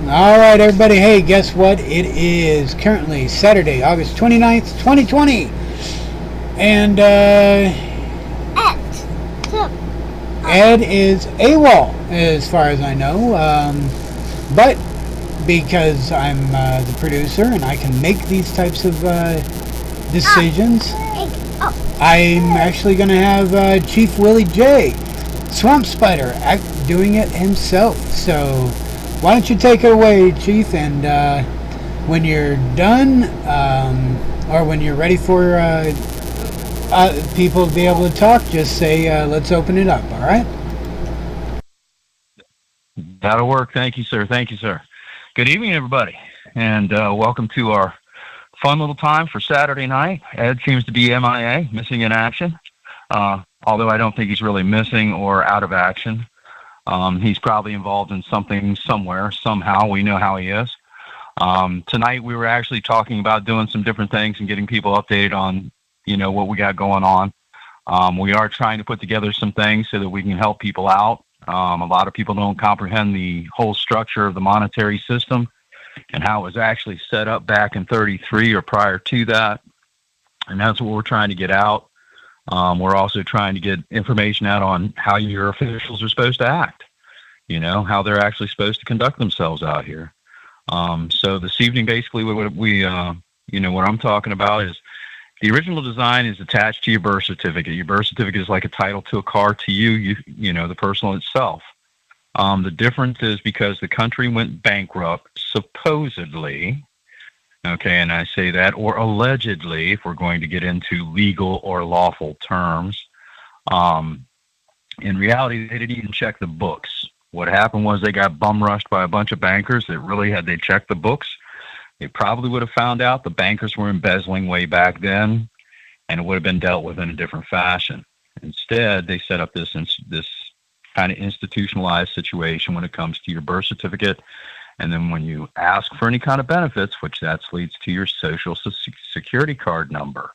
Alright, everybody. Hey, guess what? It is currently Saturday, August 29th, 2020. And, Ed is AWOL, as far as I know. But because I'm the producer and I can make these types of decisions, I'm actually going to have Chief Willie J, Swamp Spider, doing it himself. So why don't you take it away, Chief, and when you're done, or when you're ready for people to be able to talk, just say, let's open it up, all right? That'll work. Thank you, sir. Thank you, sir. Good evening, everybody, and welcome to our fun little time for Saturday night. Ed seems to be MIA, missing in action, although I don't think he's really missing or out of action. He's probably involved in something somewhere, somehow. We know how he is. Tonight we were actually talking about doing some different things and getting people updated on, what we got going on. We are trying to put together some things so that we can help people out. A lot of people don't comprehend the whole structure of the monetary system and how it was actually set up back in 33 or prior to that. And that's what we're trying to get out. We're also trying to get information out on how your officials are supposed to act, how they're actually supposed to conduct themselves out here. So this evening, basically, what I'm talking about is the original design is attached to your birth certificate. Your birth certificate is like a title to a car to you, the person itself. The difference is because the country went bankrupt, supposedly, okay, and I say that, or allegedly, if we're going to get into legal or lawful terms. In reality, they didn't even check the books. What happened was they got bum rushed by a bunch of bankers that really, had they checked the books, they probably would have found out the bankers were embezzling way back then, and it would have been dealt with in a different fashion. Instead, they set up this kind of institutionalized situation when it comes to your birth certificate. And then when you ask for any kind of benefits, which that leads to your social security card number,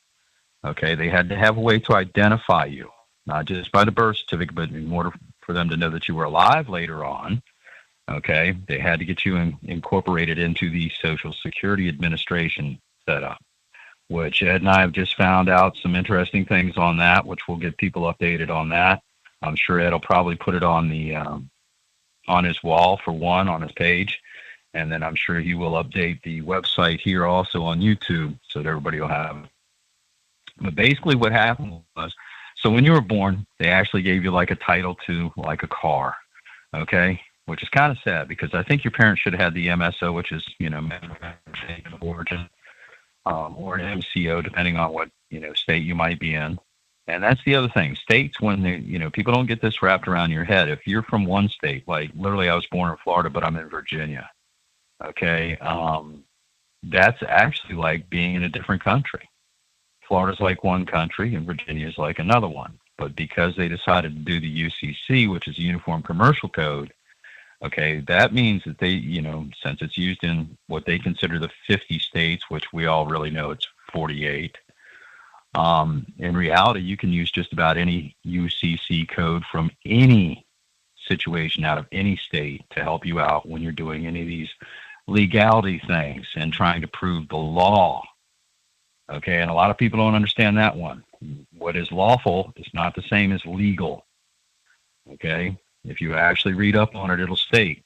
okay, they had to have a way to identify you, not just by the birth certificate, but in order for them to know that you were alive later on, okay, they had to get you incorporated into the Social Security Administration setup, which Ed and I have just found out some interesting things on that, which we'll get people updated on that. I'm sure Ed will probably put it on the on his wall, for one, on his page. And then I'm sure he will update the website here also on YouTube so that everybody will have it. But basically what happened was, so when you were born, they actually gave you like a title to like a car, okay, which is kind of sad because I think your parents should have had the MSO, which is, manufacturing of origin, or an MCO, depending on what, state you might be in. And that's the other thing. States, when they, people don't get this wrapped around your head. If you're from one state, like literally I was born in Florida, but I'm in Virginia. Okay. That's actually like being in a different country. Florida's like one country and Virginia is like another one. But because they decided to do the U.C.C., which is the Uniform Commercial Code, okay, that means that they, since it's used in what they consider the 50 states, which we all really know it's 48, in reality, you can use just about any UCC code from any situation out of any state to help you out when you're doing any of these legality things and trying to prove the law. Okay, and a lot of people don't understand that one. What is lawful is not the same as legal. Okay, if you actually read up on it, it'll state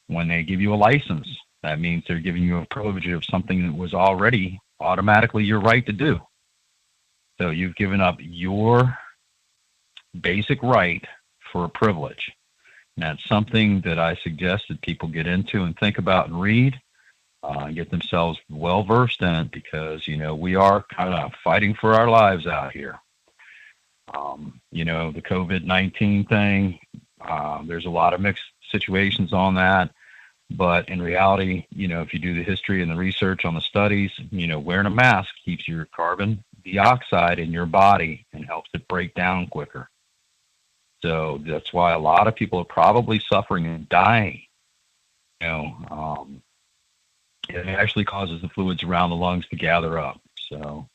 when they give you a license, that means they're giving you a privilege of something that was already automatically your right to do. So you've given up your basic right for a privilege. And that's something that I suggest that people get into and think about and read, and get themselves well versed in it because, we are kind of fighting for our lives out here. The COVID-19 thing, there's a lot of mixed situations on that. But in reality, if you do the history and the research on the studies, wearing a mask keeps your carbon dioxide in your body and helps it break down quicker. So that's why a lot of people are probably suffering and dying. It actually causes the fluids around the lungs to gather up. So,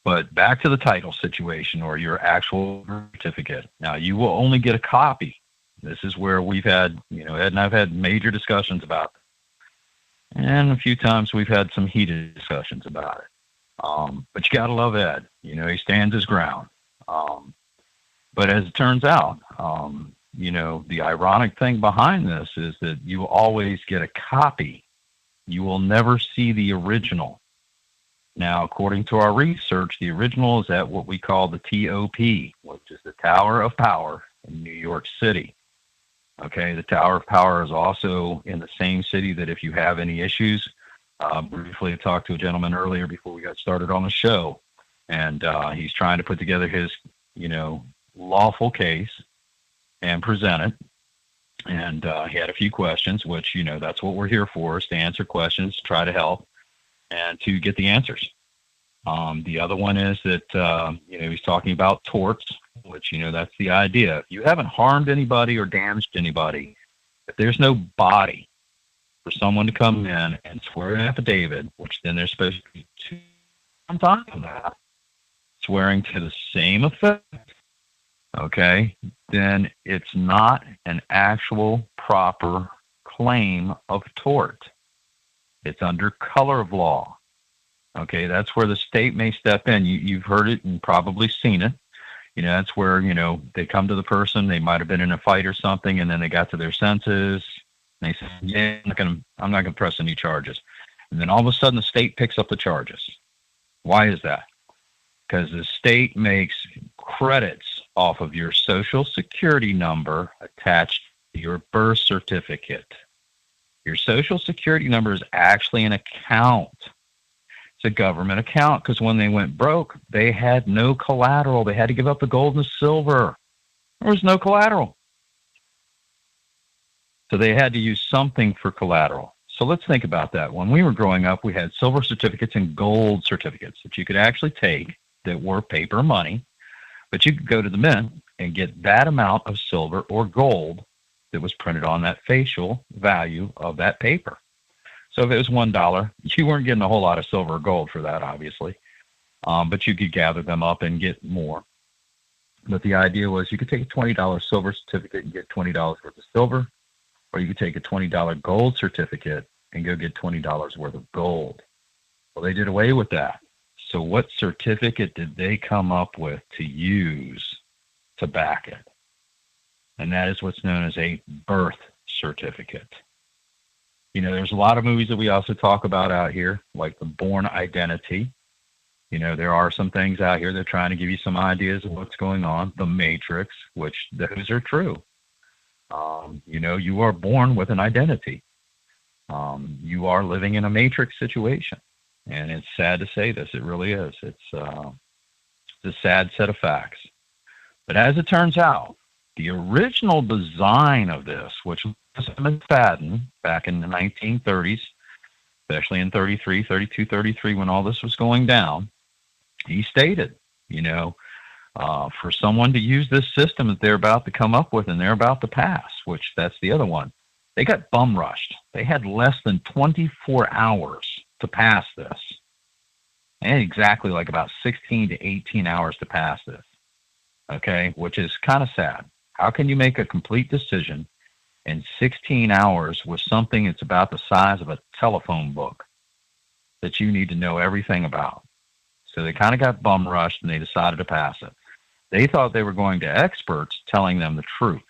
but back to the title situation or your actual certificate. Now, you will only get a copy This is where we've had, Ed and I've had major discussions about it. And a few times we've had some heated discussions about it. But you got to love Ed. He stands his ground. But as it turns out, the ironic thing behind this is that you always get a copy. You will never see the original. Now, according to our research, the original is at what we call the TOP, which is the Tower of Power in New York City. Okay, the Tower of Power is also in the same city that if you have any issues, briefly I talked to a gentleman earlier before we got started on the show, and he's trying to put together his, lawful case and present it. And he had a few questions, which, that's what we're here for, is to answer questions, try to help, and to get the answers. The other one is that, he's talking about torts, which, that's the idea. If you haven't harmed anybody or damaged anybody, if there's no body for someone to come in and swear an affidavit, which then there's supposed to be two on top of that, swearing to the same effect, okay, then it's not an actual proper claim of tort. It's under color of law. Okay, that's where the state may step in. You've heard it and probably seen it. That's where, they come to the person, they might have been in a fight or something, and then they got to their senses, and they say, yeah, I'm not gonna press any charges. And then all of a sudden the state picks up the charges. Why is that? Because the state makes credits off of your social security number attached to your birth certificate. Your social security number is actually an account. It's a government account, because when they went broke, they had no collateral. They had to give up the gold and the silver. There was no collateral. So they had to use something for collateral. So let's think about that. When we were growing up, we had silver certificates and gold certificates that you could actually take that were paper money, but you could go to the mint and get that amount of silver or gold that was printed on that facial value of that paper. So if it was $1, you weren't getting a whole lot of silver or gold for that, obviously, but you could gather them up and get more. But the idea was you could take a $20 silver certificate and get $20 worth of silver, or you could take a $20 gold certificate and go get $20 worth of gold. Well, they did away with that. So what certificate did they come up with to use to back it? And that is what's known as a birth certificate. There's a lot of movies that we also talk about out here, like The Bourne Identity. There are some things out here that are trying to give you some ideas of what's going on. The Matrix, which those are true. You are born with an identity. You are living in a matrix situation. And it's sad to say this. It really is. It's a sad set of facts. But as it turns out, the original design of this, which was McFadden back in the 1930s, especially in 33, 32, 33, when all this was going down, he stated, for someone to use this system that they're about to come up with and they're about to pass, which that's the other one, they got bum rushed. They had less than 24 hours to pass this. And exactly like about 16 to 18 hours to pass this. Okay, which is kind of sad. How can you make a complete decision in 16 hours with something that's about the size of a telephone book that you need to know everything about? So they kind of got bum rushed and they decided to pass it. They thought they were going to experts telling them the truth,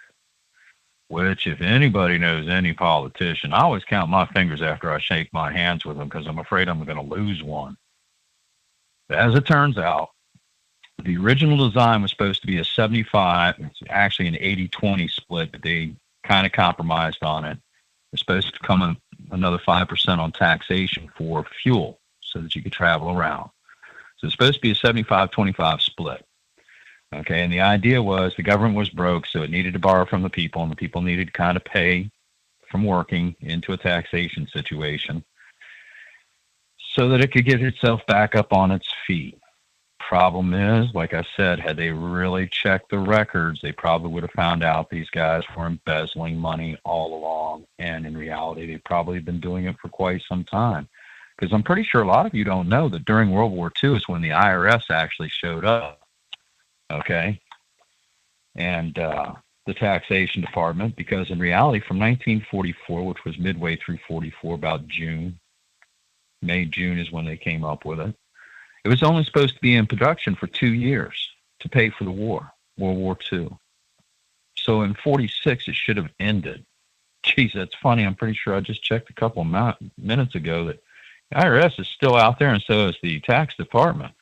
which if anybody knows any politician, I always count my fingers after I shake my hands with them because I'm afraid I'm going to lose one. But as it turns out, the original design was supposed to be a 75, it's actually an 80-20 split, but they kind of compromised on it. It's supposed to come another 5% on taxation for fuel so that you could travel around. So it's supposed to be a 75-25 split. Okay, and the idea was the government was broke, so it needed to borrow from the people, and the people needed to kind of pay from working into a taxation situation so that it could get itself back up on its feet. Problem is, like I said, had they really checked the records, they probably would have found out these guys were embezzling money all along. And in reality, they've probably been doing it for quite some time. Because I'm pretty sure a lot of you don't know that during World War II is when the IRS actually showed up. Okay? And the taxation department, because in reality, from 1944, which was midway through 44, about June, May, June is when they came up with it. It was only supposed to be in production for 2 years to pay for the war, World War II. So in 46, it should have ended. Geez, that's funny. I'm pretty sure I just checked a couple of minutes ago that the IRS is still out there, and so is the tax department.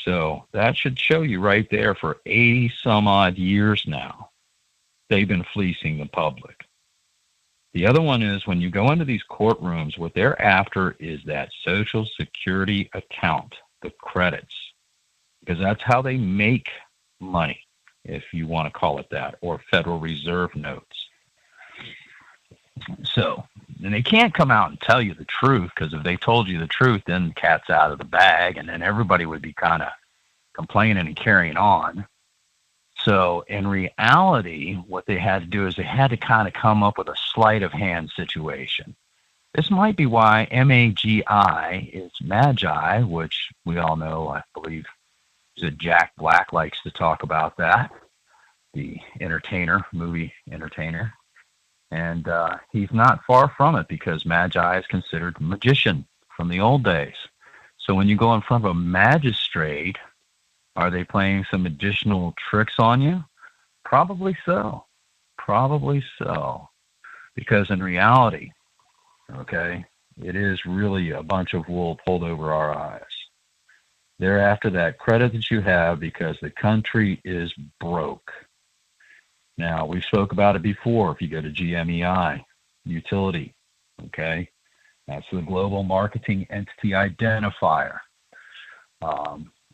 So that should show you right there, for 80 some odd years now, they've been fleecing the public. The other one is, when you go into these courtrooms, what they're after is that Social Security account, the credits, because that's how they make money, if you want to call it that, or Federal Reserve notes. So, and they can't come out and tell you the truth, because if they told you the truth, then the cat's out of the bag, and then everybody would be kind of complaining and carrying on. So in reality, what they had to do is they had to kind of come up with a sleight of hand situation. This might be why MAGI is Magi, which we all know, I believe, that Jack Black likes to talk about that, the entertainer, movie entertainer. And he's not far from it, because Magi is considered a magician from the old days. So when you go in front of a magistrate, are they playing some additional tricks on you? Probably so. Probably so. Because in reality, okay, it is really a bunch of wool pulled over our eyes. They're after that credit that you have, because the country is broke. Now, we spoke about it before. If you go to GMEI, utility, okay, that's the Global Marketing Entity Identifier.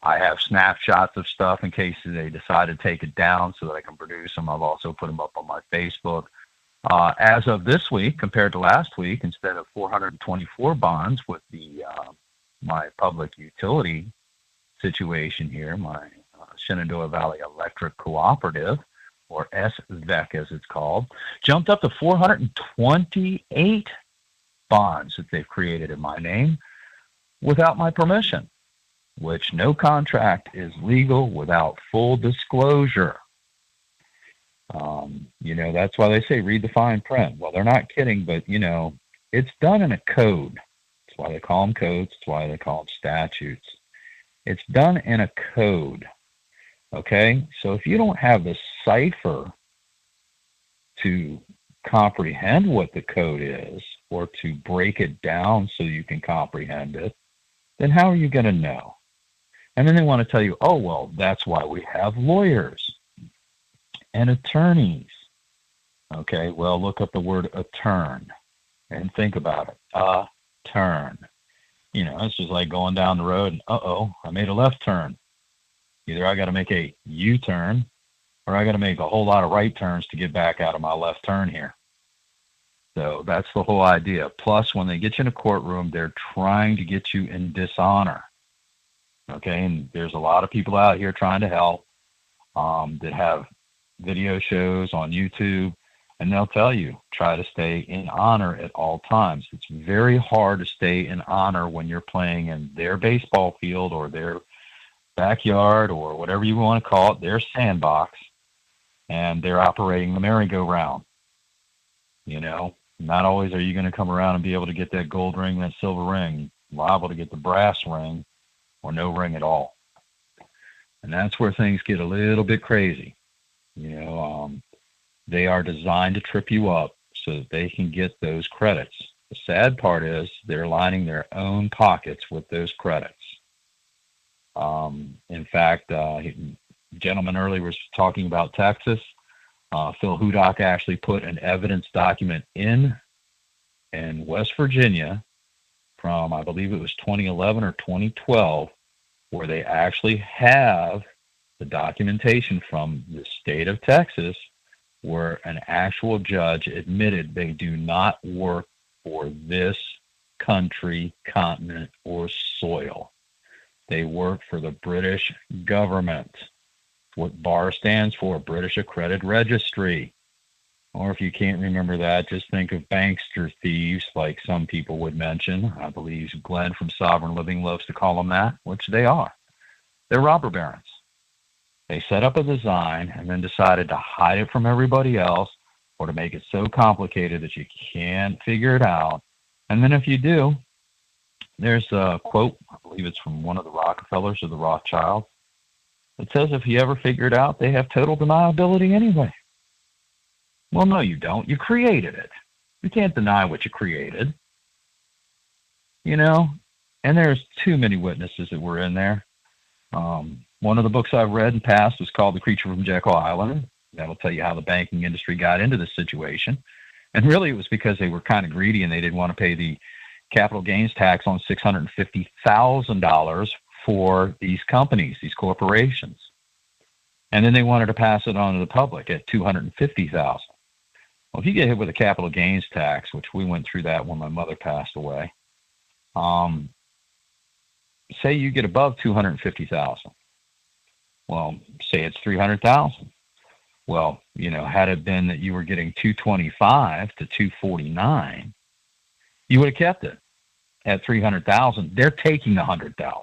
I have snapshots of stuff in case they decide to take it down so that I can produce them. I've also put them up on my Facebook. As of this week, compared to last week, instead of 424 bonds with the my public utility situation here, my Shenandoah Valley Electric Cooperative, or SVEC as it's called, jumped up to 428 bonds that they've created in my name without my permission, which no contract is legal without full disclosure. That's why they say read the fine print. Well, they're not kidding, but, it's done in a code. That's why they call them codes. That's why they call them statutes. It's done in a code. Okay? So if you don't have the cipher to comprehend what the code is, or to break it down so you can comprehend it, then how are you going to know? And then they want to tell you, oh, well, that's why we have lawyers and attorneys. Okay, well, look up the word attorn and think about it. Turn. It's just like going down the road and, I made a left turn. Either I got to make a U-turn, or I got to make a whole lot of right turns to get back out of my left turn here. So that's the whole idea. Plus, when they get you in a courtroom, they're trying to get you in dishonor. Okay, and there's a lot of people out here trying to help that have video shows on YouTube, and they'll tell you, try to stay in honor at all times. It's very hard to stay in honor when you're playing in their baseball field or their backyard or whatever you want to call it, their sandbox, and they're operating the merry-go-round. Not always are you going to come around and be able to get that gold ring, that silver ring, liable to get the brass ring or no ring at all. And that's where things get a little bit crazy. They are designed to trip you up so that they can get those credits. The sad part is they're lining their own pockets with those credits. In fact, a gentleman earlier was talking about Texas. Phil Hudock actually put an evidence document in West Virginia from, I believe it was 2011 or 2012, where they actually have the documentation from the state of Texas where an actual judge admitted they do not work for this country, continent, or soil. They work for the British government. What BAR stands for, British Accredited Registry. Or if you can't remember that, just think of bankster thieves, like some people would mention. I believe Glenn from Sovereign Living loves to call them that, which they are. They're robber barons. They set up a design and then decided to hide it from everybody else or to make it so complicated that you can't figure it out. And then if you do, there's a quote, I believe it's from one of the Rockefellers or the Rothschilds. It says if you ever figure it out, they have total deniability anyway. Well, no, you don't. You created it. You can't deny what you created. You know, and there's too many witnesses that were in there. One of the books I've read in past was called The Creature from Jekyll Island. That'll tell you how the banking industry got into this situation. And really it was because they were kind of greedy and they didn't want to pay the capital gains tax on $650,000 for these companies, these corporations. And then they wanted to pass it on to the public at $250,000. Well, if you get hit with a capital gains tax, which we went through that when my mother passed away, say you get above $250,000. Well, say it's $300,000. Well, you know, had it been that you were getting $225 to $249, you would have kept it at $300,000. They're taking $100,000,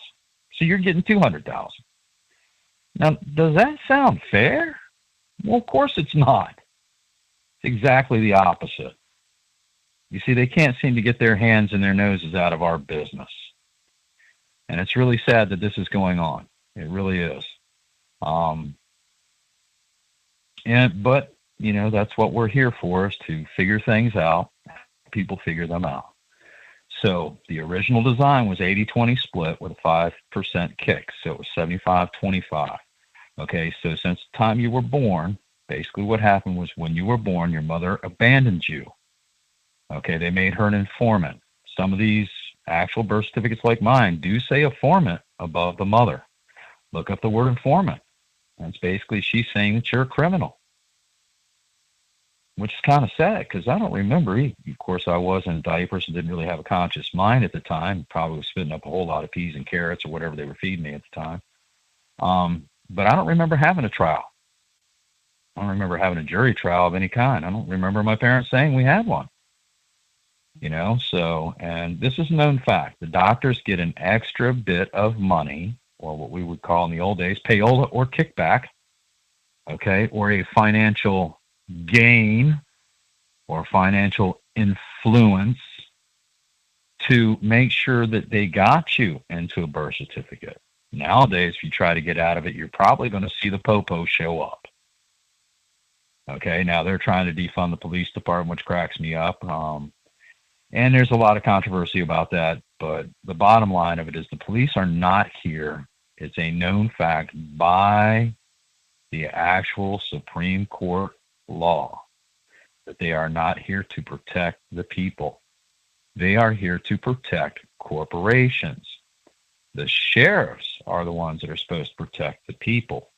so you're getting $200,000. Now, does that sound fair? Well, of course it's not. It's exactly the opposite. You see, they can't seem to get their hands and their noses out of our business. And it's really sad that this is going on. It really is. But, you know, that's what we're here for, is to figure things out. People figure them out. So the original design was 80-20 split with a 5% kick. So it was 75-25. Okay, so since the time you were born, basically what happened was when you were born, your mother abandoned you. Okay, they made her an informant. Some of these actual birth certificates like mine do say informant above the mother. Look up the word informant. That's basically she's saying that you're a criminal, which is kind of sad because I don't remember. Of course, I was in diapers and didn't really have a conscious mind at the time. Probably was spitting up a whole lot of peas and carrots or whatever they were feeding me at the time. But I don't remember having a trial. I don't remember having a jury trial of any kind. I don't remember my parents saying we had one. You know, so, and this is a known fact. The doctors get an extra bit of money, or what we would call in the old days, payola or kickback, okay, or a financial gain or financial influence to make sure that they got you into a birth certificate. Nowadays, if you try to get out of it, you're probably going to see the popo show up. Okay, now they're trying to defund the police department, which cracks me up. And there's a lot of controversy about that, but the bottom line of it is the police are not here. It's a known fact by the actual Supreme Court law that they are not here to protect the people. They are here to protect corporations. The sheriffs are the ones that are supposed to protect the people.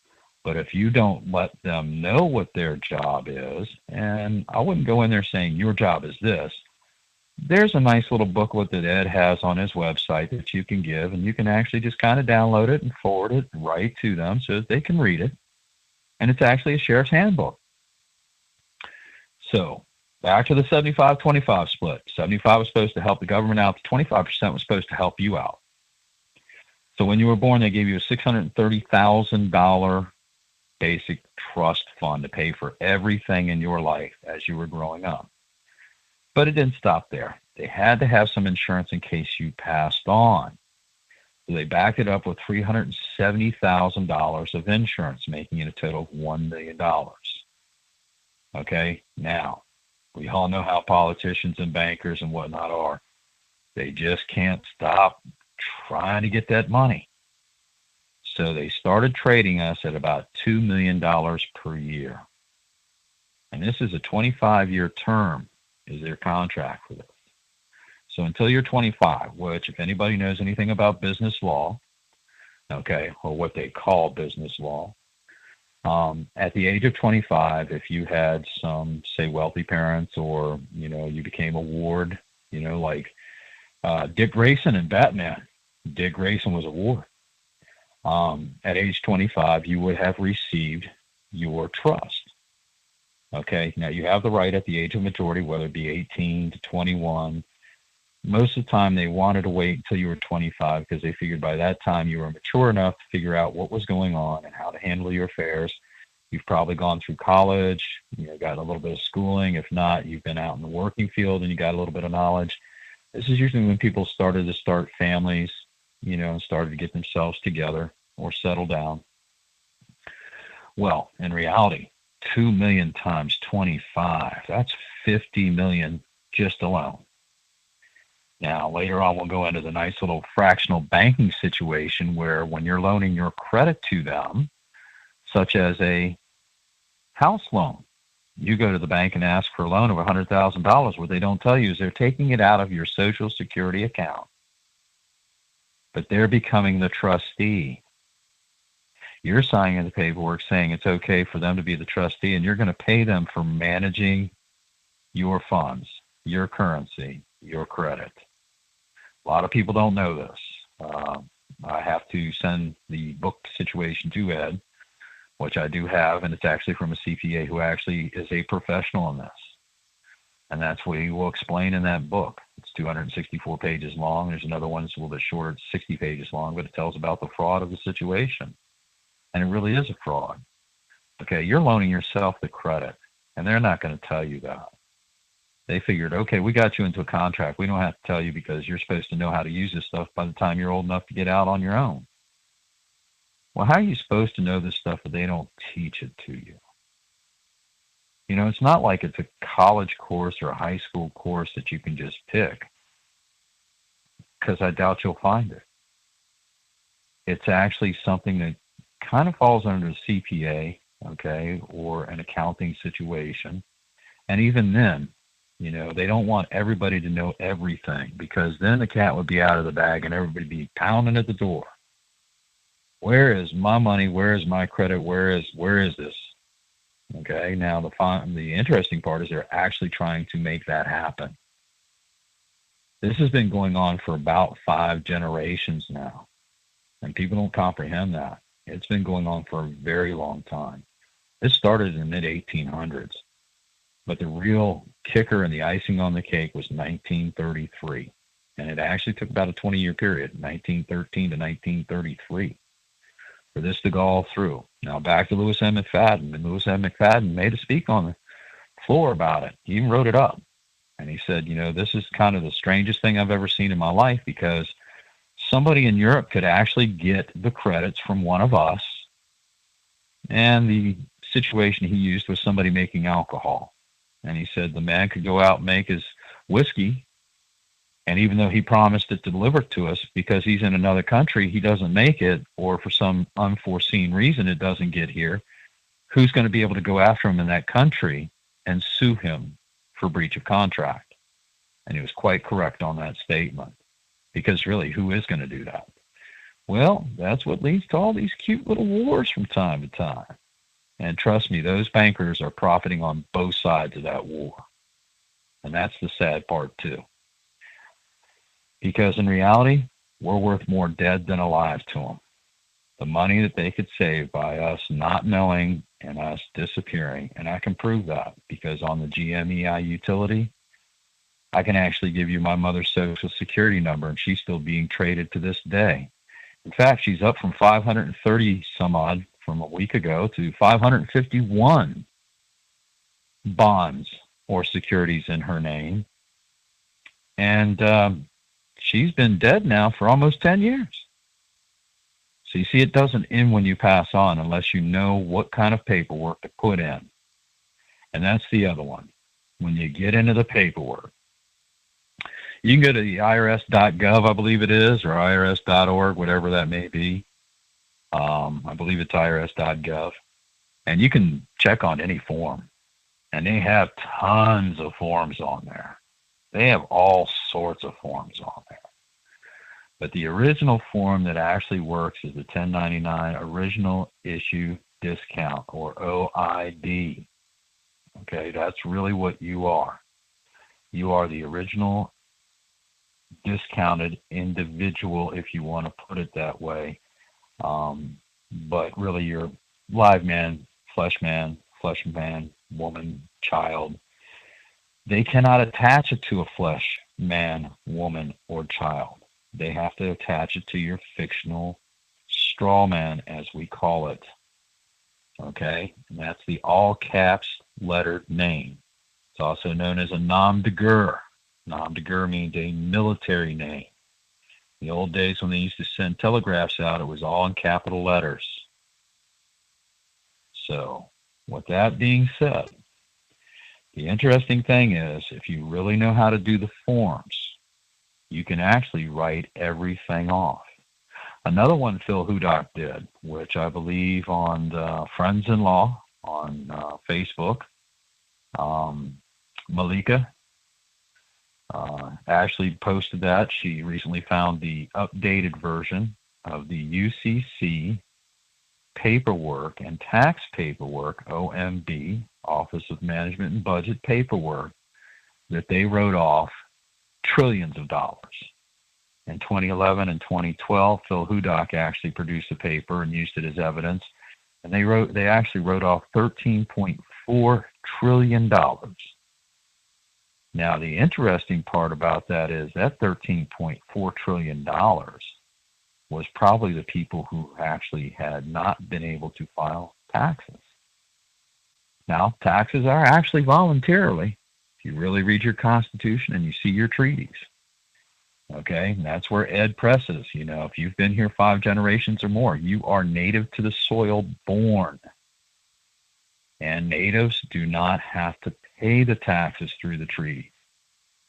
But if you don't let them know what their job is, and I wouldn't go in there saying your job is this, there's a nice little booklet that Ed has on his website that you can give, and you can actually just kind of download it and forward it right to them so that they can read it. And it's actually a sheriff's handbook. So back to the 75-25 split. 75 was supposed to help the government out. 25% was supposed to help you out. So when you were born, they gave you a $630,000 basic trust fund to pay for everything in your life as you were growing up. But it didn't stop there. They had to have some insurance in case you passed on. So they backed it up with $370,000 of insurance, making it a total of $1 million. Okay, now, we all know how politicians and bankers and whatnot are. They just can't stop trying to get that money. So they started trading us at about $2 million per year. And this is a 25-year term is their contract for this. So until you're 25, which if anybody knows anything about business law, okay, or what they call business law, at the age of 25, if you had some, say, wealthy parents or, you know, you became a ward, you know, like Dick Grayson in Batman. Dick Grayson was a ward. At age 25, you would have received your trust. Okay, now you have the right at the age of majority, whether it be 18 to 21, Most of the time, they wanted to wait until you were 25 because they figured by that time you were mature enough to figure out what was going on and how to handle your affairs. You've probably gone through college, got a little bit of schooling. If not, you've been out in the working field and you got a little bit of knowledge. This is usually when people started to start families, and started to get themselves together or settle down. Well, in reality, 2 million times 25, that's 50 million just alone. Now, later on, we'll go into the nice little fractional banking situation where when you're loaning your credit to them, such as a house loan, you go to the bank and ask for a loan of $100,000. What they don't tell you is they're taking it out of your Social Security account, but they're becoming the trustee. You're signing the paperwork saying it's okay for them to be the trustee, and you're going to pay them for managing your funds, your currency, your credit. A lot of people don't know this. I have to send the book situation to Ed, which I do have, and it's actually from a CPA who actually is a professional in this. And that's what he will explain in that book. It's 264 pages long. There's another one that's a little bit shorter, it's 60 pages long, but it tells about the fraud of the situation. And it really is a fraud. Okay, you're loaning yourself the credit, and they're not going to tell you that. They figured, okay, we got you into a contract. We don't have to tell you because you're supposed to know how to use this stuff by the time you're old enough to get out on your own. Well, how are you supposed to know this stuff if they don't teach it to you? It's not like it's a college course or a high school course that you can just pick, because I doubt you'll find it. It's actually something that kind of falls under the CPA, okay, or an accounting situation. And even then, they don't want everybody to know everything, because then the cat would be out of the bag and everybody would be pounding at the door. Where is my money? Where is my credit? Where is this? Okay, now the interesting part is they're actually trying to make that happen. This has been going on for about 5 generations now, and people don't comprehend that. It's been going on for a very long time. This started in the mid-1800s, but the real kicker and the icing on the cake was 1933, and it actually took about a 20-year period, 1913 to 1933. For this to go all through. Now back to Lewis M. McFadden. And Lewis M. McFadden made a speak on the floor about it. He even wrote it up. And he said, this is kind of the strangest thing I've ever seen in my life, because somebody in Europe could actually get the credits from one of us. And the situation he used was somebody making alcohol. And he said the man could go out and make his whiskey, and even though he promised it to deliver it to us, because he's in another country, he doesn't make it, or for some unforeseen reason it doesn't get here, who's going to be able to go after him in that country and sue him for breach of contract? And he was quite correct on that statement, because really, who is going to do that? Well, that's what leads to all these cute little wars from time to time. And trust me, those bankers are profiting on both sides of that war. And that's the sad part too. Because in reality, we're worth more dead than alive to them. The money that they could save by us not knowing and us disappearing, and I can prove that, because on the GMEI utility, I can actually give you my mother's Social Security number, and she's still being traded to this day. In fact, she's up from 530 some odd from a week ago to 551 bonds or securities in her name. And she's been dead now for almost 10 years. So you see, it doesn't end when you pass on unless you know what kind of paperwork to put in. And that's the other one. When you get into the paperwork, you can go to the irs.gov, I believe it is, or irs.org, whatever that may be. I believe it's irs.gov. And you can check on any form. And they have tons of forms on there. They have all sorts of forms on there. But the original form that actually works is the 1099 Original Issue Discount, or OID. Okay, that's really what you are. You are the original discounted individual, if you want to put it that way. But really, you're live man, flesh man, woman, child. They cannot attach it to a flesh man, woman, or child. They have to attach it to your fictional straw man, as we call it. Okay? And that's the all caps lettered name. It's also known as a nom de guerre. Nom de guerre means a military name. In the old days when they used to send telegraphs out, it was all in capital letters. So, with that being said, the interesting thing is, if you really know how to do the forms, you can actually write everything off. Another one Phil Hudak did, which I believe on the Friends in Law on Facebook, Malika Ashley posted that. She recently found the updated version of the UCC paperwork and tax paperwork, OMB, Office of Management and Budget paperwork, that they wrote off trillions of dollars. In 2011 and 2012, Phil Hudak actually produced a paper and used it as evidence, and they actually wrote off $13.4 trillion. Now, the interesting part about that is that $13.4 trillion was probably the people who actually had not been able to file taxes. Now, taxes are actually voluntarily, if you really read your Constitution and you see your treaties. Okay, and that's where Ed presses. You know, if you've been here 5 generations or more, you are native to the soil born. And natives do not have to pay the taxes through the treaty.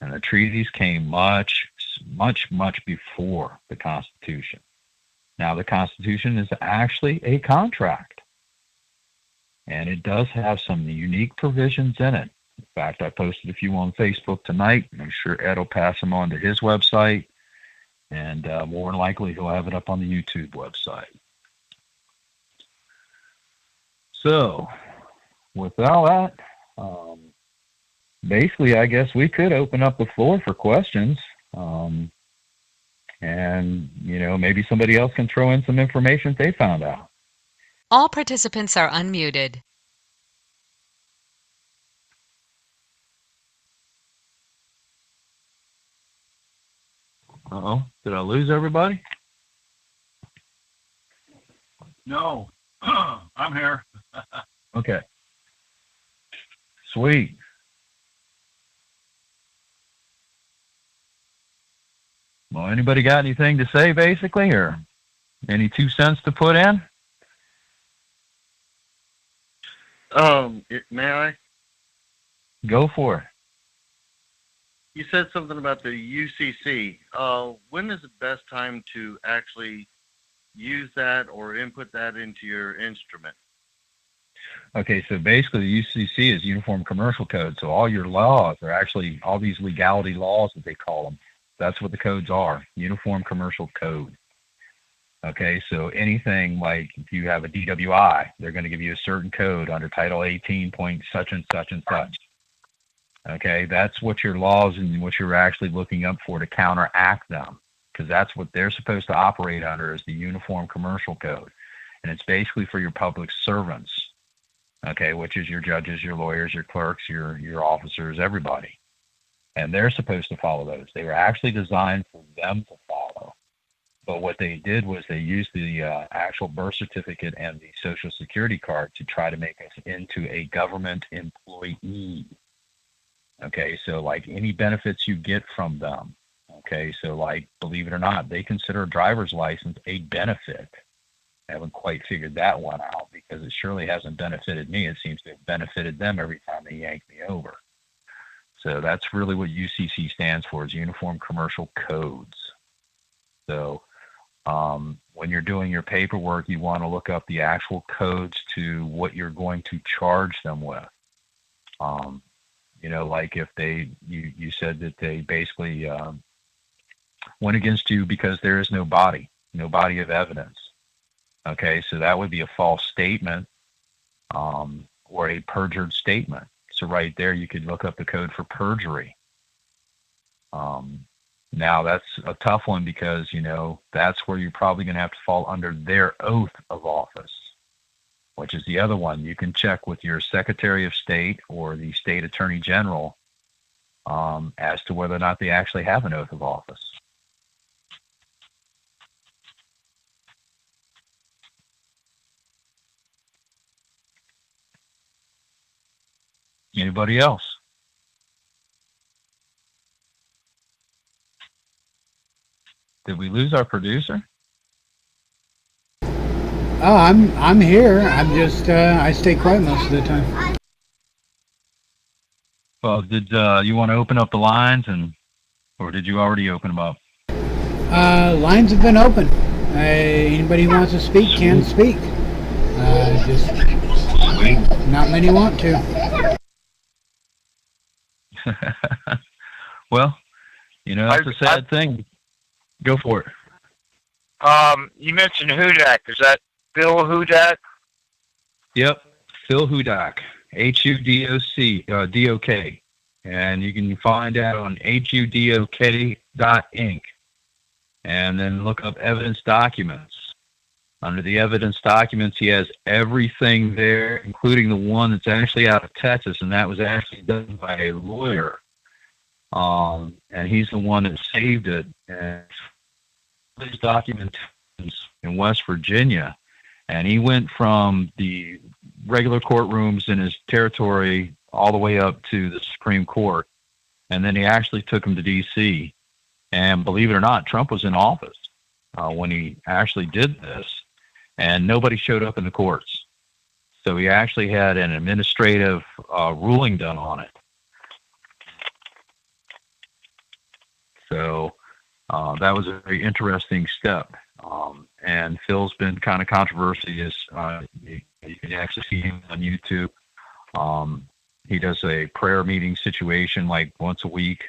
And the treaties came much, much, much before the Constitution. Now, the Constitution is actually a contract. And it does have some unique provisions in it. In fact, I posted a few on Facebook tonight. I'm sure Ed will pass them on to his website. And more than likely, he'll have it up on the YouTube website. So, with all that, basically, I guess we could open up the floor for questions. And, you know, maybe somebody else can throw in some information they found out. All participants are unmuted. Uh-oh, did I lose everybody? No, I'm here. Okay. Sweet. Well, anybody got anything to say, basically, or any 2 cents to put in? May I? Go for it. You said something about the UCC. When is the best time to actually use that or input that into your instrument? Okay, so basically the UCC is Uniform Commercial Code. So all your laws are actually, all these legality laws that they call them, that's what the codes are, Uniform Commercial Code. Okay, so anything like if you have a DWI, they're going to give you a certain code under Title 18 point such and such and such. Okay, that's what your laws and what you're actually looking up for to counteract them, because that's what they're supposed to operate under is the Uniform Commercial Code. And it's basically for your public servants, okay, which is your judges, your lawyers, your clerks, your officers, everybody. And they're supposed to follow those. They were actually designed for them to follow. But what they did was they used the actual birth certificate and the Social Security card to try to make us into a government employee. Okay, so like any benefits you get from them. Okay, so like, believe it or not, they consider a driver's license a benefit. I haven't quite figured that one out because it surely hasn't benefited me. It seems to have benefited them every time they yank me over. So that's really what UCC stands for, is Uniform Commercial Codes. So when you're doing your paperwork, you want to look up the actual codes to what you're going to charge them with. You know, like if you said that they basically went against you because there is no body of evidence. Okay, so that would be a false statement or a perjured statement. So right there, you could look up the code for perjury. Now, that's a tough one because, you know, that's where you're probably going to have to fall under their oath of office, which is the other one. You can check with your Secretary of State or the State Attorney General as to whether or not they actually have an oath of office. Anybody else? Did we lose our producer? Oh, I'm here. I'm just I stay quiet most of the time. Well, did you want to open up the lines, or did you already open them up? Lines have been open. Anybody who wants to speak can speak. Just not many want to. Well, it's a sad thing. Go for it. You mentioned Hudak. Is that Phil Hudak? Yep, Phil Hudak, HUDOC, and you can find that on HUDOK.inc, and then look up evidence documents. Under the evidence documents, he has everything there, including the one that's actually out of Texas, and that was actually done by a lawyer. And he's the one that saved it. And his documentations in West Virginia, and he went from the regular courtrooms in his territory all the way up to the Supreme Court, and then he actually took him to D.C. And believe it or not, Trump was in office when he actually did this, and nobody showed up in the courts. So he actually had an administrative ruling done on it. So that was a very interesting step. And Phil's been kind of controversial. You can actually see him on YouTube. He does a prayer meeting situation like once a week.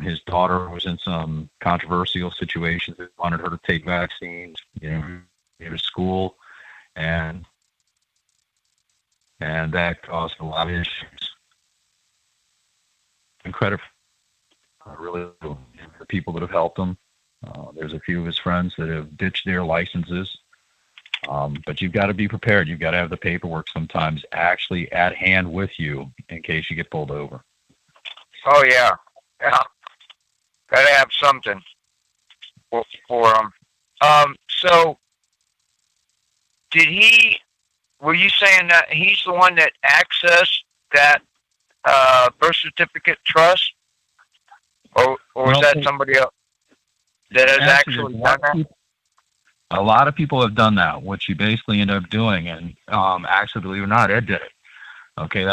His daughter was in some controversial situations that wanted her to take vaccines, to school, and that caused a lot of issues. And credit really for the people that have helped him. There's a few of his friends that have ditched their licenses. But you've got to be prepared. You've got to have the paperwork sometimes actually at hand with you in case you get pulled over. Oh, yeah. Yeah. Got to have something for him. So, were you saying that he's the one that accessed that birth certificate trust? Or is that somebody else that has actually done that? A lot of people have done that, what you basically end up doing, and actually, believe it or not, Ed did it. Okay,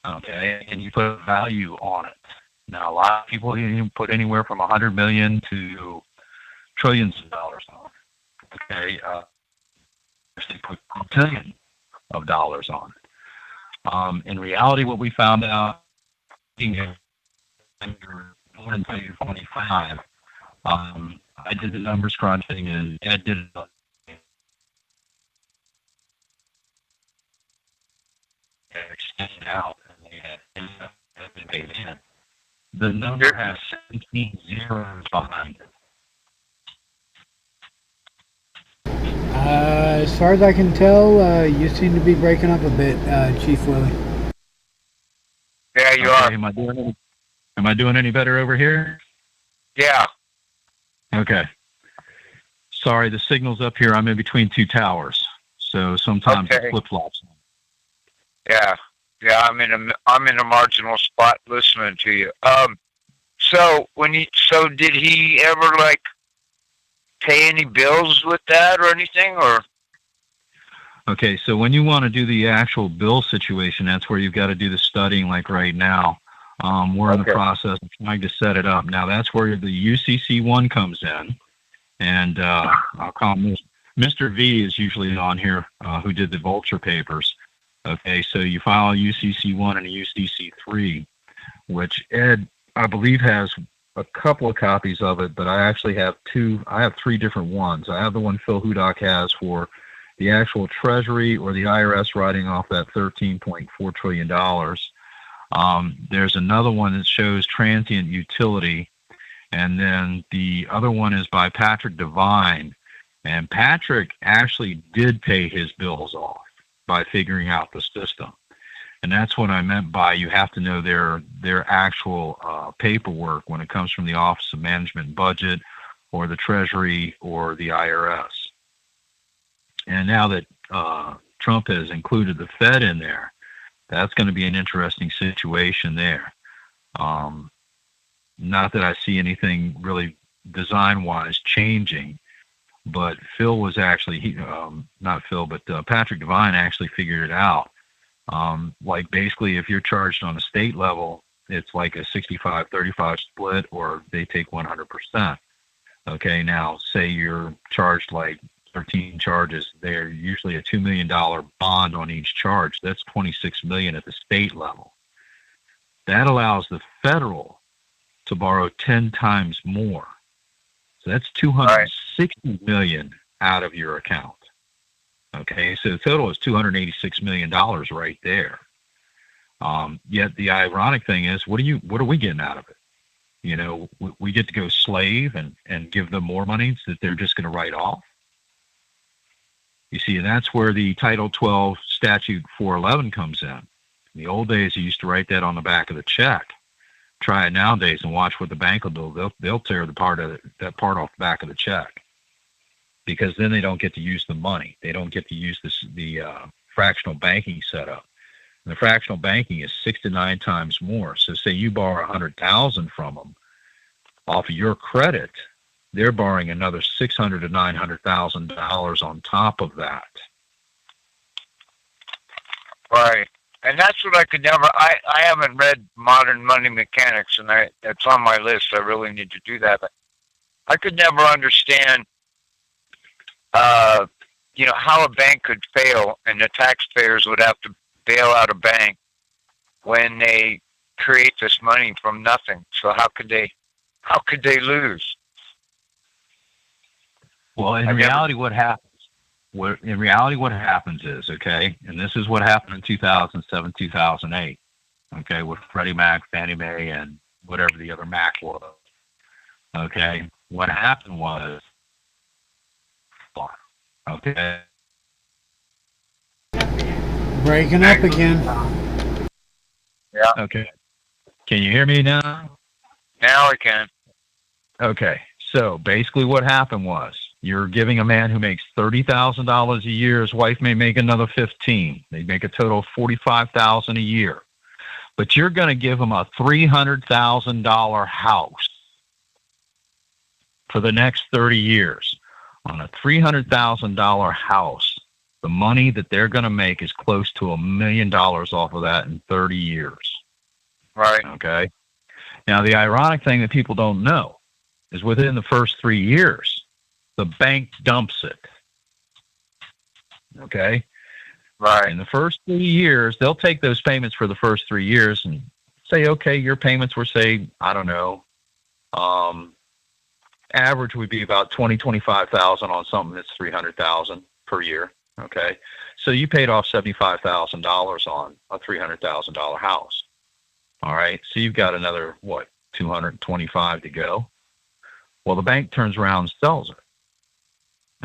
okay, and you put a value on it. Now, a lot of people you put anywhere from $100 million to trillions of dollars on it. Okay, actually put $1 billion of dollars on it. In reality, what we found out under 2025. I did the numbers crunching, and Ed did it. Extended out, and they had been paid in. The number has 17 zeros behind it. As far as I can tell, you seem to be breaking up a bit, Chief Willie. Yeah, you are. Am I doing any better over here? Yeah. Okay. Sorry, the signal's up here. I'm in between two towers, so sometimes it flip-flops. Yeah. Yeah, I'm in a marginal spot listening to you. So did he ever pay any bills with that or anything, or? Okay, so when you want to do the actual bill situation, that's where you've got to do the studying like right now. We're in the process of trying to set it up. Now, that's where the UCC1 comes in. And I'll call him Mr. V is usually on here, who did the Vulture papers. Okay, so you file a UCC1 and a UCC3, which Ed, I believe, has a couple of copies of it, but I actually have three different ones. I have the one Phil Hudak has for the actual Treasury or the IRS writing off that $13.4 trillion. There's another one that shows transient utility, and then the other one is by Patrick Devine. And Patrick actually did pay his bills off by figuring out the system. And that's what I meant by you have to know their actual paperwork when it comes from the Office of Management and Budget or the Treasury or the IRS. And now that Trump has included the Fed in there, that's going to be an interesting situation there. Not that I see anything really design-wise changing, but Phil was actually, not Phil, but Patrick Devine actually figured it out. Like basically if you're charged on a state level, it's like a 65-35 split, or they take 100%. Okay, now say you're charged like 13 charges. They're usually a $2 million bond on each charge. That's $26 million at the state level. That allows the federal to borrow 10 times more. So that's $260 million out of your account. Okay, so the total is $286 million right there. Yet the ironic thing is, what are we getting out of it? You know, we get to go slave and give them more money that they're just going to write off. You see, and that's where the Title 12 Statute 411 comes in. In the old days, you used to write that on the back of the check. Try it nowadays and watch what the bank will do. They'll tear that part off the back of the check, because then they don't get to use the money. They don't get to use the fractional banking setup. And the fractional banking is 6 to 9 times more. So say you borrow $100,000 from them off of your credit, they're borrowing another $600,000 to $900,000 on top of that. Right. And that's what I could never, I haven't read Modern Money Mechanics, and it's on my list. I really need to do that. But I could never understand, how a bank could fail and the taxpayers would have to bail out a bank when they create this money from nothing. So how could they lose? Well, in reality, what happens is, okay, and this is what happened in 2007, 2008, okay, with Freddie Mac, Fannie Mae, and whatever the other Mac was. Okay, what happened was, okay. Breaking up again. Yeah. Okay. Can you hear me now? Now I can. Okay. So basically what happened was, you're giving a man who makes $30,000 a year, his wife may make another 15. They make a total of $45,000 a year. But you're going to give him a $300,000 house for the next 30 years. On a $300,000 house, the money that they're going to make is close to $1 million off of that in 30 years. Right. Okay. Now, the ironic thing that people don't know is within the first 3 years, the bank dumps it. Okay? Right. In the first 3 years, they'll take those payments for the first 3 years and say, okay, your payments were, say, I don't know, average would be about $25,000 on something that's $300,000 per year. Okay? So you paid off $75,000 on a $300,000 house. All right? So you've got another, $225 to go. Well, the bank turns around and sells it.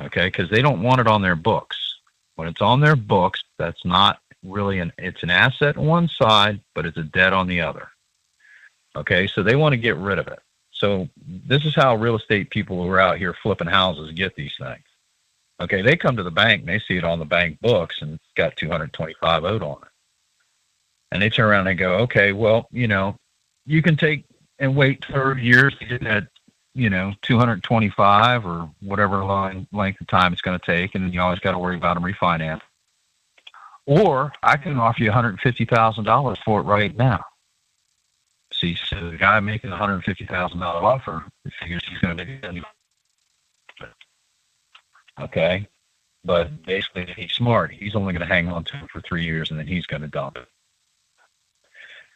Okay, because they don't want it on their books. When it's on their books, that's not really it's an asset on one side, but it's a debt on the other. Okay, so they want to get rid of it. So this is how real estate people who are out here flipping houses get these things. Okay, they come to the bank and they see it on the bank books and it's got $225 owed on it. And they turn around and they go, okay, well, you can take and wait 30 years to get that, 225 or whatever length of time it's going to take, and then you always got to worry about them refinance. Or I can offer you $150,000 for it right now. See, so the guy making a $150,000 offer, he figures he's going to make it. Okay, but basically, if he's smart, he's only going to hang on to it for 3 years, and then he's going to dump it.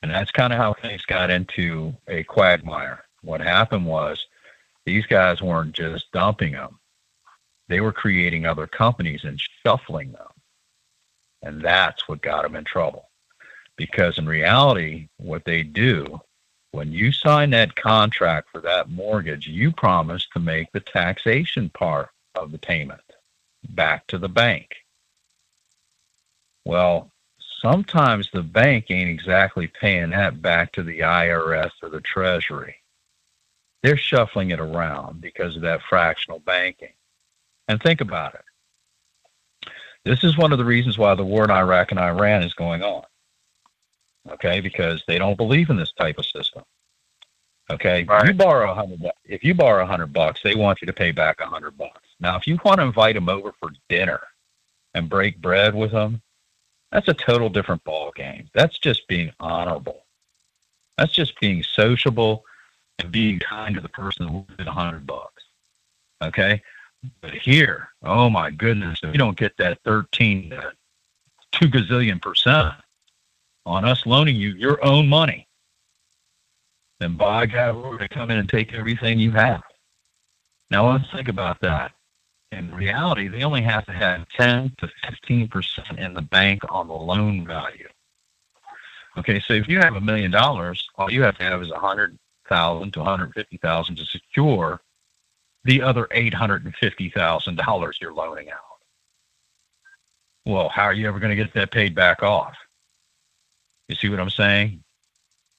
And that's kind of how things got into a quagmire. What happened was, these guys weren't just dumping them. They were creating other companies and shuffling them. And that's what got them in trouble. Because in reality, what they do, when you sign that contract for that mortgage, you promise to make the taxation part of the payment back to the bank. Well, sometimes the bank ain't exactly paying that back to the IRS or the Treasury. They're shuffling it around because of that fractional banking. And think about it. This is one of the reasons why the war in Iraq and Iran is going on. Okay, because they don't believe in this type of system. Okay, Right. If you borrow $100, they want you to pay back $100. Now, if you want to invite them over for dinner and break bread with them, that's a total different ball game. That's just being honorable. That's just being sociable and being kind to the person who did $100. Okay, but here, oh my goodness, if you don't get that 2 gazillion% on us loaning you your own money, then by God, we're going to come in and take everything you have. Now let's think about that. In reality, they only have to have 10 to 15% in the bank on the loan value. Okay, so if you have $1 million, all you have to have is $100,000 to $150,000 to secure the other $850,000 you're loaning out. Well, how are you ever going to get that paid back off? You see what I'm saying?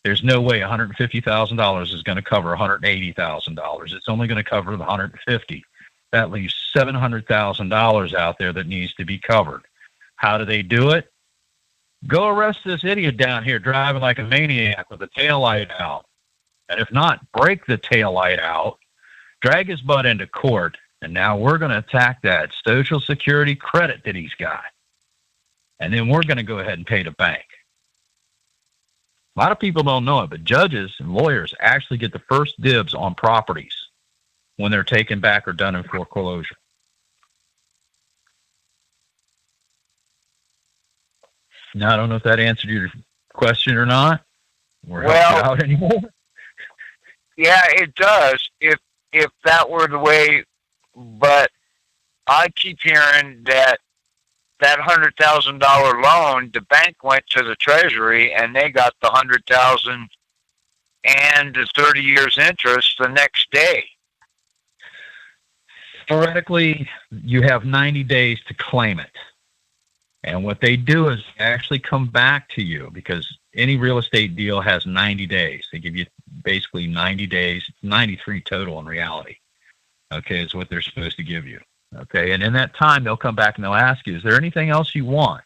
There's no way $150,000 is going to cover $180,000. It's only going to cover the $150,000. That leaves $700,000 out there that needs to be covered. How do they do it? Go arrest this idiot down here driving like a maniac with the taillight out. And if not, break the taillight out, drag his butt into court, and now we're going to attack that Social Security credit that he's got. And then we're going to go ahead and pay the bank. A lot of people don't know it, but judges and lawyers actually get the first dibs on properties when they're taken back or done in foreclosure. Now, I don't know if that answered your question or not. Or helped you out anymore. Yeah, it does. If that were the way, but I keep hearing that $100,000 loan, the bank went to the Treasury and they got the $100,000 and the 30 years interest the next day. Theoretically, you have 90 days to claim it. And what they do is actually come back to you, because any real estate deal has 90 days. They give you basically 90 days, 93 total in reality. Okay, is what they're supposed to give you. Okay, and in that time, they'll come back and they'll ask you, is there anything else you want?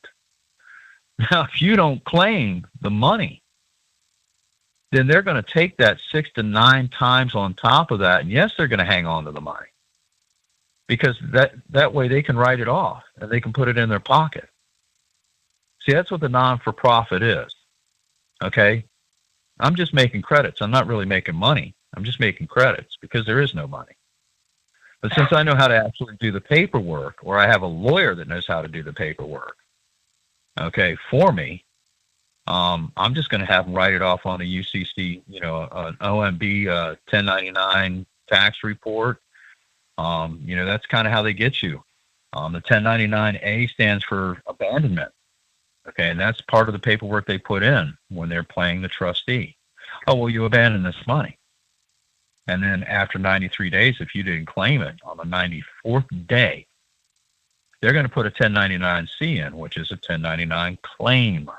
Now, if you don't claim the money, then they're going to take that 6 to 9 times on top of that. And yes, they're going to hang on to the money, because that way they can write it off and they can put it in their pocket. See, that's what the non-for-profit is. Okay, I'm just making credits. I'm not really making money. I'm just making credits because there is no money. But since I know how to actually do the paperwork, or I have a lawyer that knows how to do the paperwork, okay, for me, I'm just going to have them write it off on a UCC, an OMB 1099 tax report. That's kind of how they get you. The 1099A stands for abandonment. Okay, and that's part of the paperwork they put in when they're playing the trustee. Oh, well, you abandon this money. And then after 93 days, if you didn't claim it on the 94th day, they're going to put a 1099-C in, which is a 1099 claim,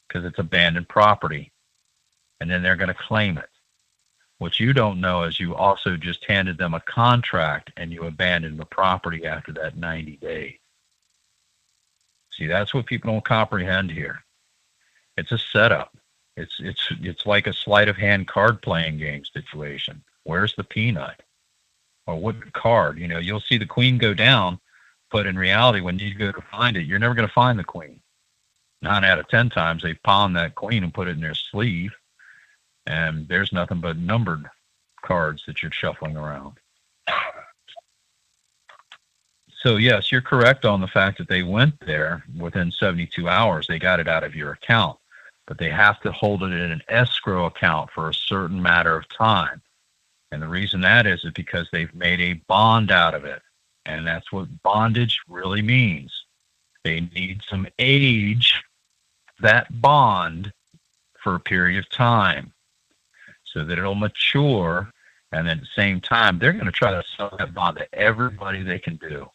because it's abandoned property. And then they're going to claim it. What you don't know is you also just handed them a contract and you abandoned the property after that 90 days. See, that's what people don't comprehend here. It's a setup. It's like a sleight of hand card playing game situation. Where's the peanut? Or what card? You'll see the queen go down, but in reality, when you go to find it, you're never going to find the queen. 9 out of 10 times they pawn that queen and put it in their sleeve, and there's nothing but numbered cards that you're shuffling around. So yes, you're correct on the fact that they went there within 72 hours. They got it out of your account, but they have to hold it in an escrow account for a certain matter of time. And the reason that is because they've made a bond out of it. And that's what bondage really means. They need some age, that bond, for a period of time so that it'll mature. And at the same time, they're going to try to sell that bond to everybody they can do.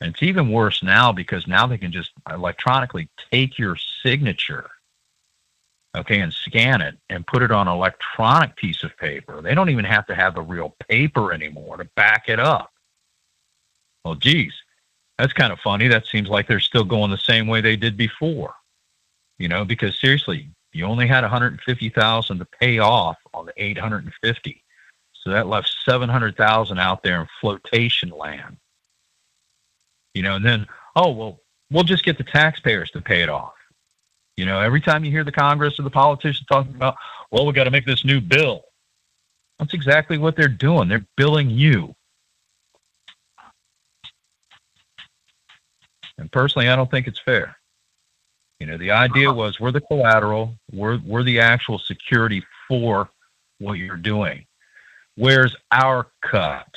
And it's even worse now because now they can just electronically take your signature, okay, and scan it and put it on an electronic piece of paper. They don't even have to have the real paper anymore to back it up. Well, geez, that's kind of funny. That seems like they're still going the same way they did before, because seriously, you only had $150,000 to pay off on the $850. So that left $700,000 out there in flotation land. And then, we'll just get the taxpayers to pay it off. Every time you hear the Congress or the politicians talking about, we got to make this new bill. That's exactly what they're doing. They're billing you. And personally, I don't think it's fair. The idea was we're the collateral, we're the actual security for what you're doing. Where's our cut?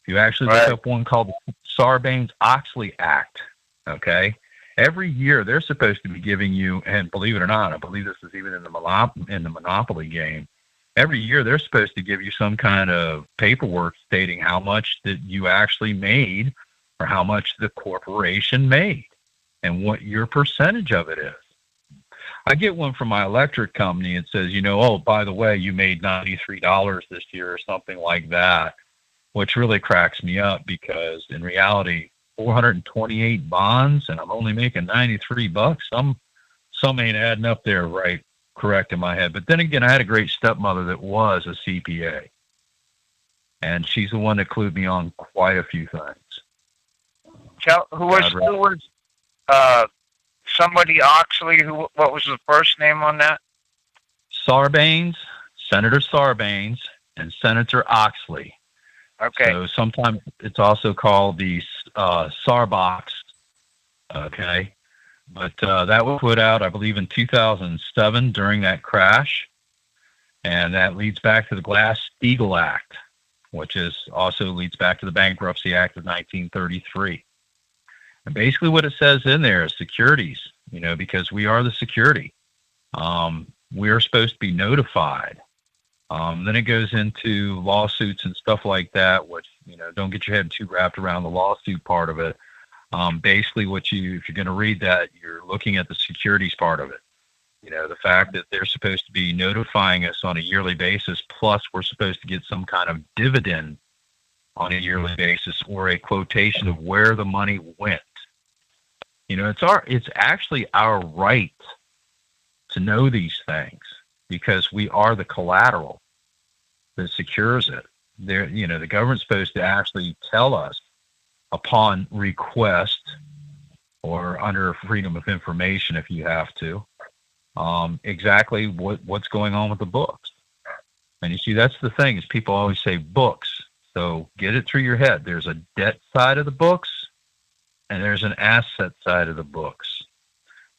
If you actually look up one called the Sarbanes-Oxley Act, okay? Every year they're supposed to be giving you, and believe it or not, I believe this is even in the monopoly game. Every year they're supposed to give you some kind of paperwork stating how much that you actually made or how much the corporation made and what your percentage of it is. I get one from my electric company. It says, by the way, you made $93 this year or something like that, which really cracks me up because in reality, 428 bonds and I'm only making $93. Some ain't adding up there right, correct in my head. But then again, I had a great stepmother that was a CPA, and she's the one that clued me on quite a few things. Who was somebody Oxley? What was the first name on that? Sarbanes, Senator Sarbanes, and Senator Oxley. Okay. So sometimes it's also called the Sarbox. Okay. But that was put out, I believe, in 2007 during that crash. And that leads back to the Glass-Steagall Act, which also leads back to the Bankruptcy Act of 1933. And basically what it says in there is securities, because we are the security. We are supposed to be notified. Then it goes into lawsuits and stuff like that, which, don't get your head too wrapped around the lawsuit part of it. Basically if you're going to read that, you're looking at the securities part of it. The fact that they're supposed to be notifying us on a yearly basis, plus we're supposed to get some kind of dividend on a yearly basis or a quotation of where the money went. It's actually our right to know these things because we are the collateral that secures it. The government's supposed to actually tell us upon request or under freedom of information if you have to, exactly what's going on with the books. And you see, that's the thing is people always say books. So get it through your head. There's a debt side of the books and there's an asset side of the books.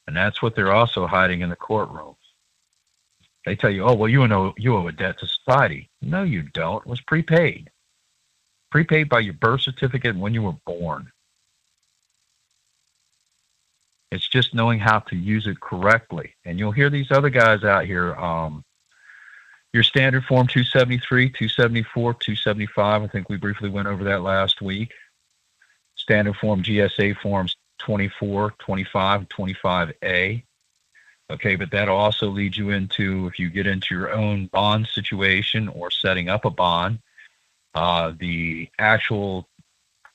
And that's what they're also hiding in the courtrooms. They tell you, you owe a debt to society. No, you don't. It was prepaid. Prepaid by your birth certificate when you were born. It's just knowing how to use it correctly. And you'll hear these other guys out here, your standard form 273, 274, 275. I think we briefly went over that last week. Standard form GSA forms 24, 25, 25A. Okay, but that also leads you into, if you get into your own bond situation or setting up a bond, the actual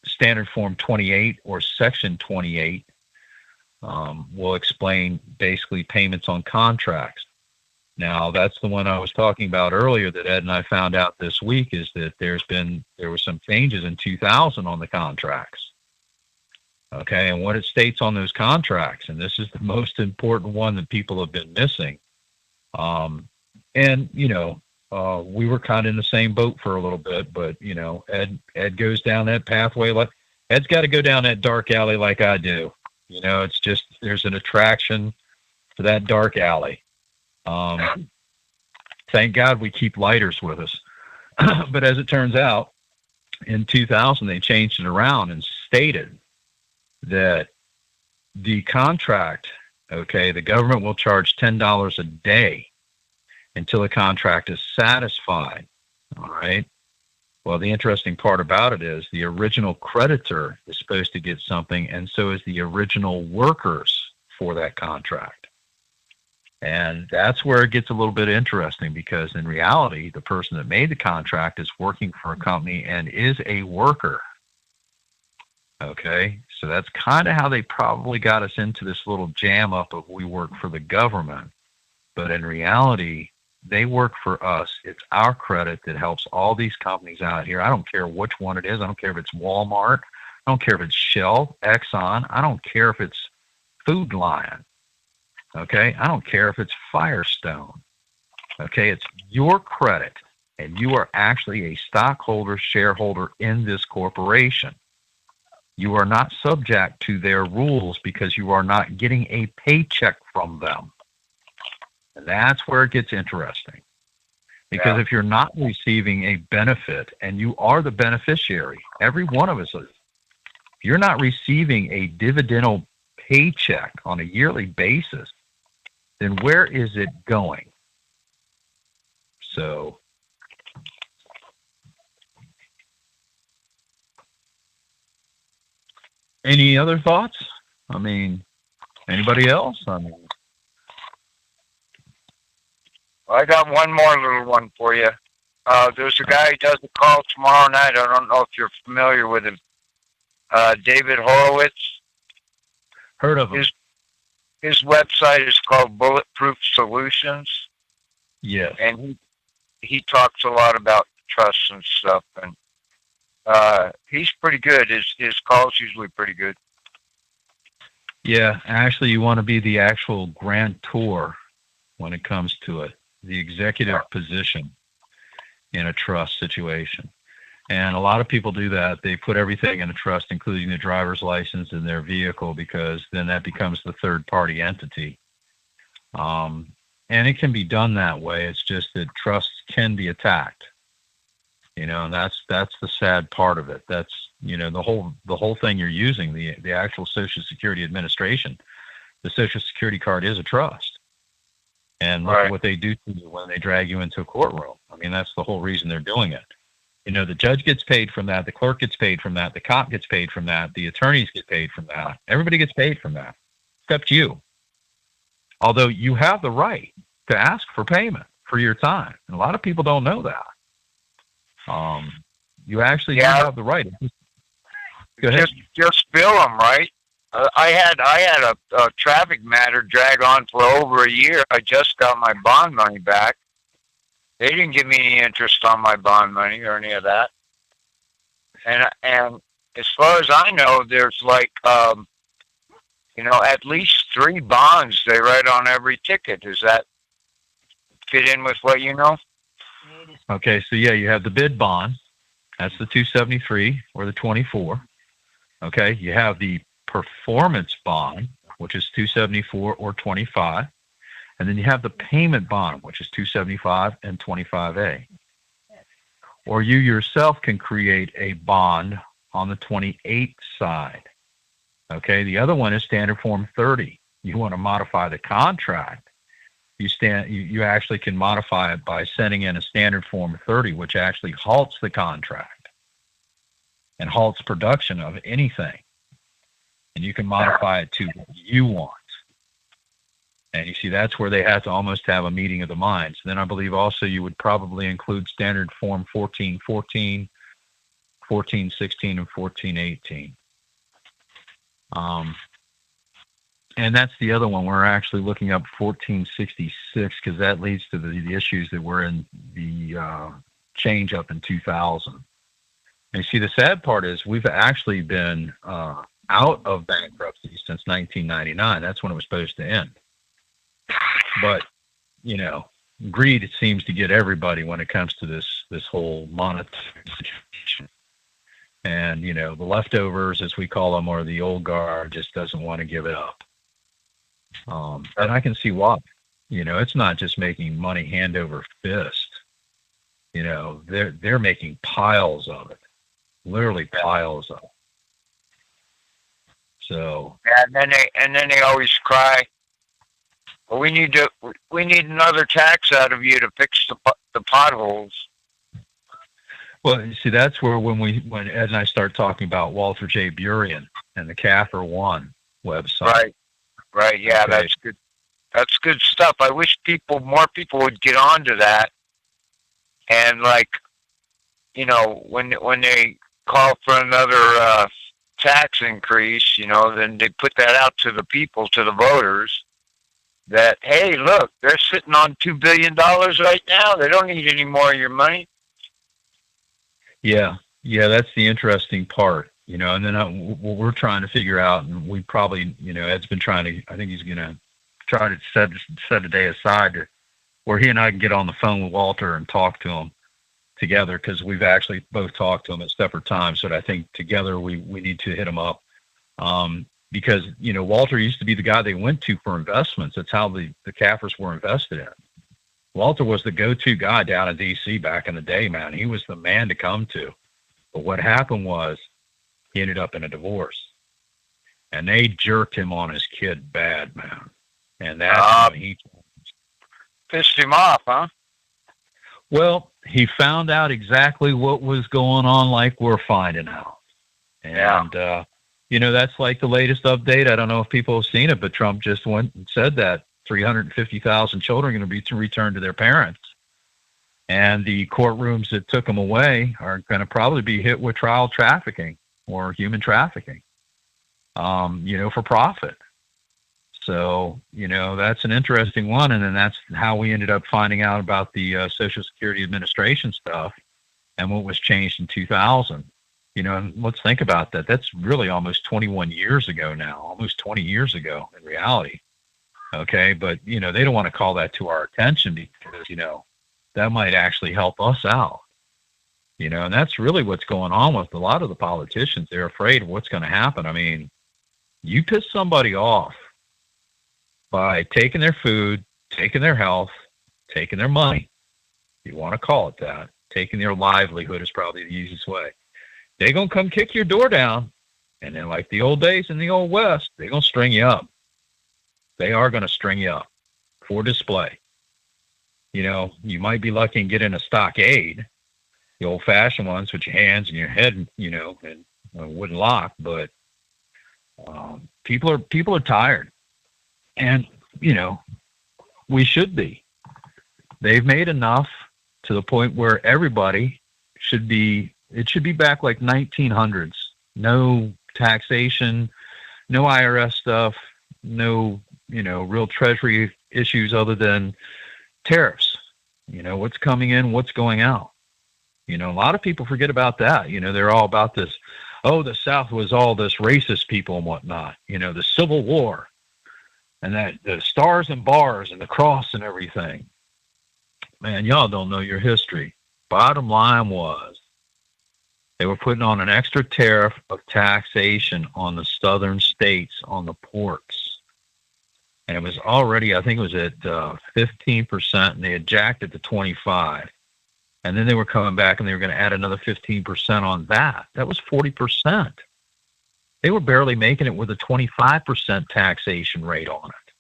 standard form 28 or section 28 will explain basically payments on contracts. Now, that's the one I was talking about earlier that Ed and I found out this week is that there were some changes in 2000 on the contracts. Okay, and what it states on those contracts, and this is the most important one that people have been missing. We were kind of in the same boat for a little bit, but, Ed goes down that pathway. Ed's got to go down that dark alley like I do. It's just, there's an attraction to that dark alley. Thank God we keep lighters with us. But as it turns out, in 2000, they changed it around and stated that the contract, the government will charge $10 a day until the contract is satisfied. All right. Well, the interesting part about it is the original creditor is supposed to get something, and so is the original workers for that contract. And that's where it gets a little bit interesting, because in reality, the person that made the contract is working for a company and is a worker. Okay, so that's kind of how they probably got us into this little jam up of we work for the government. But in reality, they work for us. It's our credit that helps all these companies out here. I don't care which one it is. I don't care if it's Walmart. I don't care if it's Shell, Exxon. I don't care if it's Food Lion. Okay, I don't care if it's Firestone. Okay, it's your credit, and you are actually a stockholder, shareholder in this corporation. You are not subject to their rules because you are not getting a paycheck from them. And that's where it gets interesting. Because if you're not receiving a benefit and you are the beneficiary, every one of us is, if you're not receiving a dividendal paycheck on a yearly basis, then where is it going? So, any other thoughts? I mean, anybody else? I mean, I got one more little one for you. There's a guy who does a call tomorrow night. I don't know if you're familiar with him. David Horowitz. Heard of him. His website is called Bulletproof Solutions. Yes. And he talks a lot about trusts and stuff. And he's pretty good. His call's usually pretty good. Yeah, actually, you want to be the actual grantor when it comes to it, the executive position in a trust situation. And a lot of people do that. They put everything in a trust, including the driver's license and their vehicle, because then that becomes the third-party entity. And it can be done that way. It's just that trusts can be attacked. You know, and that's the sad part of it. That's, you know, the whole thing you're using, the actual Social Security Administration, the Social Security card is a trust. And look at what they do to you when they drag you into a courtroom. I mean, that's the whole reason they're doing it. You know, the judge gets paid from that, the clerk gets paid from that, the cop gets paid from that, the attorneys get paid from that. Everybody gets paid from that, except you. Although you have the right to ask for payment for your time. And a lot of people don't know that. You actually do have the right. Go ahead. Just bill them, right? I had a traffic matter drag on for over a year. I just got my bond money back. They didn't give me any interest on my bond money or any of that. And as far as I know, there's like at least 3 bonds they write on every ticket. Does that fit in with what you know? Okay, so yeah, you have the bid bond. That's the 273 or the 24. Okay, you have the performance bond, which is 274 or 25. And then you have the payment bond, which is 275 and 25A. Or you yourself can create a bond on the 28 side. Okay, the other one is standard form 30. You want to modify the contract. You actually can modify it by sending in a standard form 30, which actually halts the contract and halts production of anything. And you can modify it to what you want. And you see, that's where they have to almost have a meeting of the minds. Then I believe also you would probably include standard form 1414, 1416, and 1418. And that's the other one. We're actually looking up 1466 because that leads to the issues that were in the change up in 2000. And you see, the sad part is we've actually been out of bankruptcy since 1999. That's when it was supposed to end. But, you know, greed, it seems to get everybody when it comes to this whole monetary situation. And, you know, the leftovers, as we call them, or the old guard, just doesn't want to give it up. And I can see why. You know, it's not just making money hand over fist. You know, they're making piles of it, literally piles of it. So. Yeah, and then they always cry. Well, we need another tax out of you to fix the potholes. Well, you see, that's where when Ed and I start talking about Walter J. Burien and the CAFR One website. Right. Yeah, Okay. that's good. That's good stuff. I wish more people would get onto that. And like, when they call for another tax increase, then they put that out to the people, to the voters, that, hey, look, they're sitting on $2 billion right now. They don't need any more of your money. Yeah, that's the interesting part, and then what we're trying to figure out, and we probably, Ed's been trying to, I think he's going to try to set a day aside where he and I can get on the phone with Walter and talk to him together, because we've actually both talked to him at separate times, but I think together we need to hit him up, because, Walter used to be the guy they went to for investments. That's how the CAFRs were invested in. Walter was the go-to guy down in D.C. back in the day, man. He was the man to come to. But what happened was he ended up in a divorce. And they jerked him on his kid bad, man. And that's when he pissed him off, huh? Well, he found out exactly what was going on, like we're finding out. And, that's like the latest update. I don't know if people have seen it, but Trump just went and said that 350,000 children are going to be returned to their parents. And the courtrooms that took them away are going to probably be hit with trial trafficking or human trafficking, for profit. So, that's an interesting one. And then that's how we ended up finding out about the Social Security Administration stuff and what was changed in 2000. And let's think about that. That's really almost 21 years ago now, almost 20 years ago in reality. Okay, but, they don't want to call that to our attention because, that might actually help us out. And that's really what's going on with a lot of the politicians. They're afraid of what's going to happen. I mean, you piss somebody off by taking their food, taking their health, taking their money, if you want to call it that, taking their livelihood is probably the easiest way. They're going to come kick your door down, and then like the old days in the Old West, they're going to string you up. They are going to string you up for display. You might be lucky and get in a stockade, the old-fashioned ones with your hands and your head, and a wooden lock. But people are tired, and we should be. They've made enough to the point where everybody should be. It should be back like 1900s. No taxation, no IRS stuff, no real Treasury issues other than tariffs. What's coming in, what's going out. A lot of people forget about that. They're all about this, the South was all this racist people and whatnot, the Civil War and that the stars and bars and the cross and everything. Man, y'all don't know your history. Bottom line was they were putting on an extra tariff of taxation on the southern states on the ports. And it was already, I think it was at 15%, and they had jacked it to 25%. And then they were coming back and they were going to add another 15% on that. That was 40%. They were barely making it with a 25% taxation rate on it.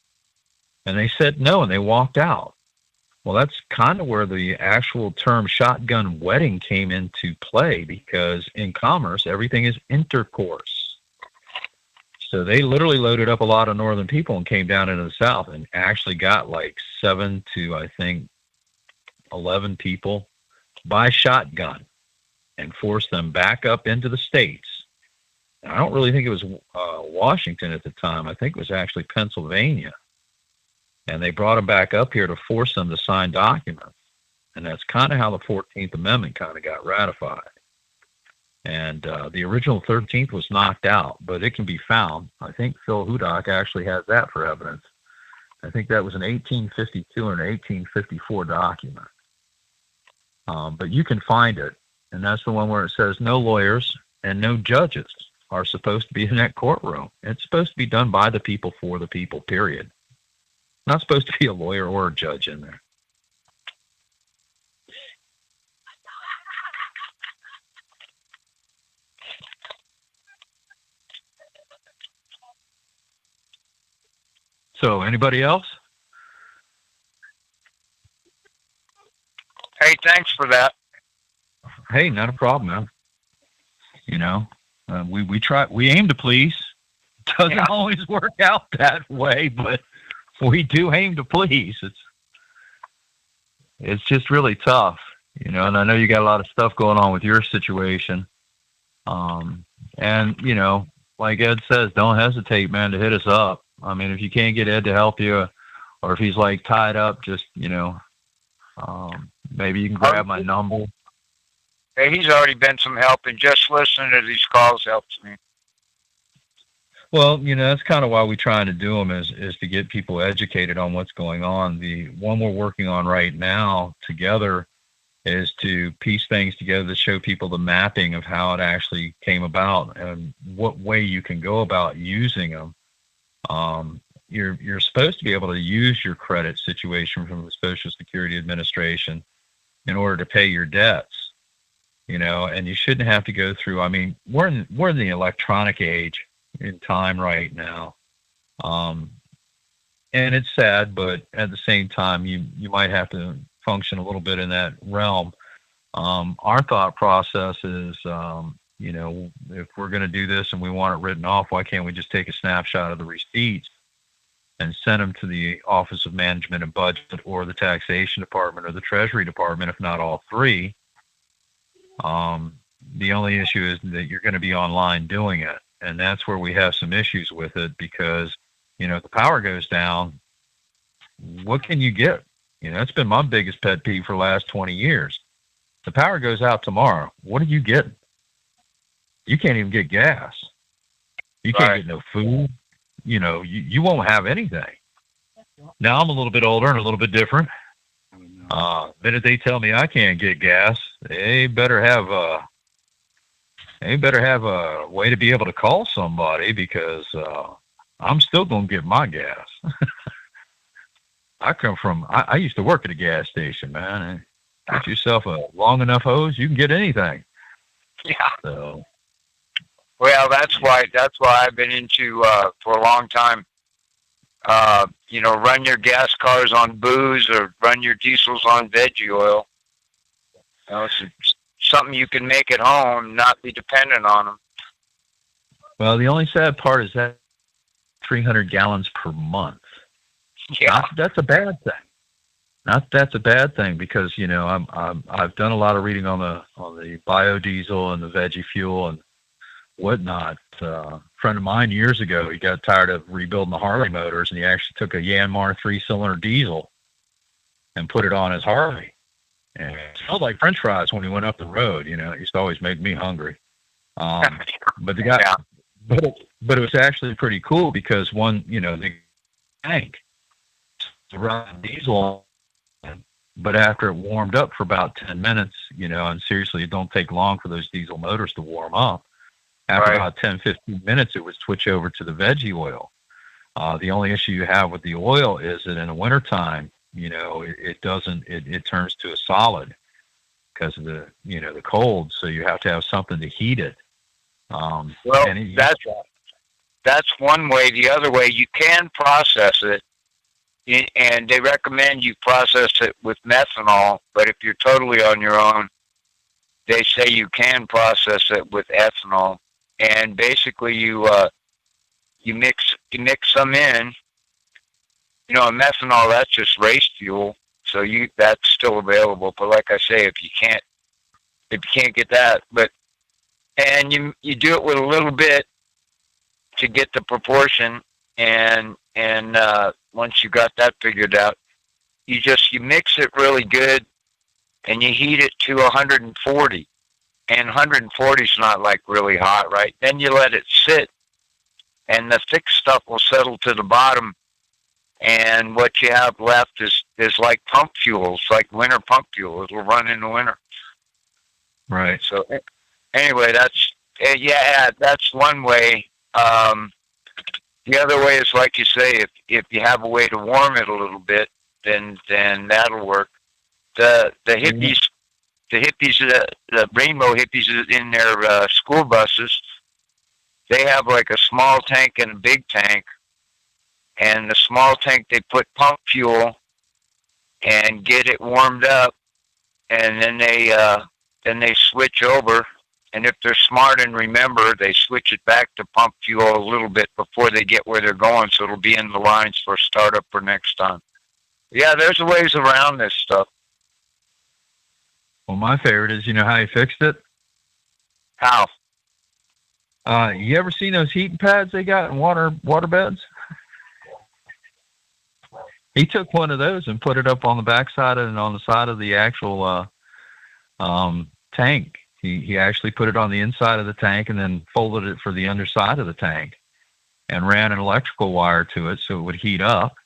And they said no, and they walked out. Well, that's kind of where the actual term shotgun wedding came into play, because in commerce, everything is intercourse. So they literally loaded up a lot of northern people and came down into the South and actually got like 7 to, I think, 11 people by shotgun and forced them back up into the states. And I don't really think it was Washington at the time. I think it was actually Pennsylvania. And they brought them back up here to force them to sign documents. And that's kind of how the 14th Amendment kind of got ratified. And the original 13th was knocked out, but it can be found. I think Phil Hudak actually has that for evidence. I think that was an 1852 or an 1854 document. But you can find it, and that's the one where it says no lawyers and no judges are supposed to be in that courtroom. It's supposed to be done by the people for the people, period. Not supposed to be a lawyer or a judge in there. So, anybody else? Hey, thanks for that. Hey, not a problem, man. You know, we aim to please. Doesn't always work out that way, but we do aim to please. It's just really tough, you know, and I know you got a lot of stuff going on with your situation. And, you know, like Ed says, don't hesitate, man, to hit us up. I mean, if you can't get Ed to help you, or if he's like tied up, just, you know, maybe you can grab my number. Hey, he's already been some help, and just listening to these calls helps me. Well, you know, that's kind of why we try to do them is to get people educated on what's going on. The one we're working on right now together is to piece things together to show people the mapping of how it actually came about and what way you can go about using them. You're supposed to be able to use your credit situation from the Social Security Administration in order to pay your debts, you know, and you shouldn't have to go through. I mean, we're in the electronic age in time right now. And it's sad, but at the same time, you might have to function a little bit in that realm. Our thought process is, you know, if we're going to do this and we want it written off, why can't we just take a snapshot of the receipts and send them to the Office of Management and Budget or the Taxation Department or the Treasury Department, if not all three? The only issue is that you're going to be online doing it. And that's where we have some issues with it because, you know, if the power goes down, what can you get? You know, that's been my biggest pet peeve for the last 20 years. The power goes out tomorrow. What are you getting? You can't even get gas. You can't get no food. You know, you won't have anything. Now I'm a little bit older and a little bit different. The minute they tell me I can't get gas, they better have a way to be able to call somebody because I'm still going to get my gas. I used to work at a gas station, man. And get yourself a long enough hose, you can get anything. Yeah. So, well, that's why I've been into for a long time. You know, run your gas cars on booze or run your diesels on veggie oil. You know, it's something you can make at home, not be dependent on them. Well, the only sad part is that 300 gallons per month. Yeah, that's a bad thing. That's a bad thing because, you know, I've done a lot of reading on the biodiesel and the veggie fuel and whatnot. A friend of mine years ago, he got tired of rebuilding the Harley motors, and he actually took a Yanmar 3-cylinder diesel and put it on his Harley. And it smelled like French fries when he went up the road. You know, it used to always make me hungry. But the guy, but it was actually pretty cool because one, you know, the tank to run diesel, but after it warmed up for about 10 minutes, you know, and seriously, it don't take long for those diesel motors to warm up. After about 10, 15 minutes, it would switch over to the veggie oil. The only issue you have with the oil is that in the wintertime, you know, it turns to a solid because of the, you know, the cold. So you have to have something to heat it. Well, that's one way. The other way, you can process it, and they recommend you process it with methanol. But if you're totally on your own, they say you can process it with ethanol. And basically, you mix some in. You know, methanol, that's just race fuel, so that's still available. But like I say, if you can't get that, and you do it with a little bit to get the proportion, and once you got that figured out, you mix it really good, and you heat it to 140. And 140 is not like really hot, right? Then you let it sit, and the thick stuff will settle to the bottom. And what you have left is like pump fuel. It's like winter pump fuel. It'll run in the winter. Right. So anyway, that's one way. The other way is like you say, if you have a way to warm it a little bit, then that'll work. The hippies. The hippies, the rainbow hippies in their school buses, they have like a small tank and a big tank. And the small tank, they put pump fuel and get it warmed up. And then they then they switch over. And if they're smart and remember, they switch it back to pump fuel a little bit before they get where they're going, so it'll be in the lines for startup for next time. Yeah, there's ways around this stuff. Well, my favorite is, you know how he fixed it? How? You ever seen those heating pads they got in water beds? He took one of those and put it up on the backside and on the side of the actual tank. He actually put it on the inside of the tank and then folded it for the underside of the tank and ran an electrical wire to it so it would heat up.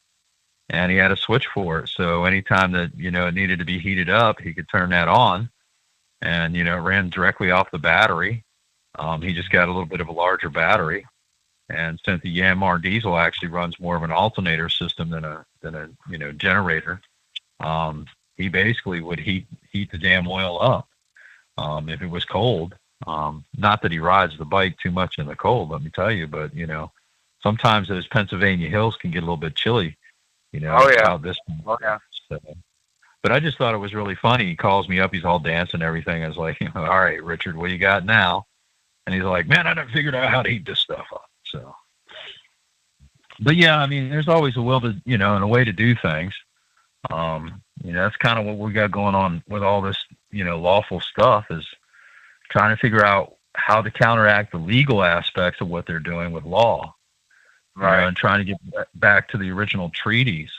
And he had a switch for it. So anytime that, you know, it needed to be heated up, he could turn that on. And, you know, it ran directly off the battery. He just got a little bit of a larger battery. And since the Yanmar diesel actually runs more of an alternator system than a you know, generator, he basically would heat the damn oil up if it was cold. Not that he rides the bike too much in the cold, let me tell you, but, you know, sometimes those Pennsylvania hills can get a little bit chilly. You know, oh, yeah. Out this Oh, yeah. So, but I just thought it was really funny. He calls me up. He's all dancing and everything. I was like, all right, Richard, what do you got now? And he's like, man, I done figured out how to heat this stuff up. So, but yeah, I mean, there's always a will to, you know, and a way to do things. You know, that's kind of what we got going on with all this, you know, lawful stuff, is trying to figure out how to counteract the legal aspects of what they're doing with law. Right. And trying to get back to the original treaties.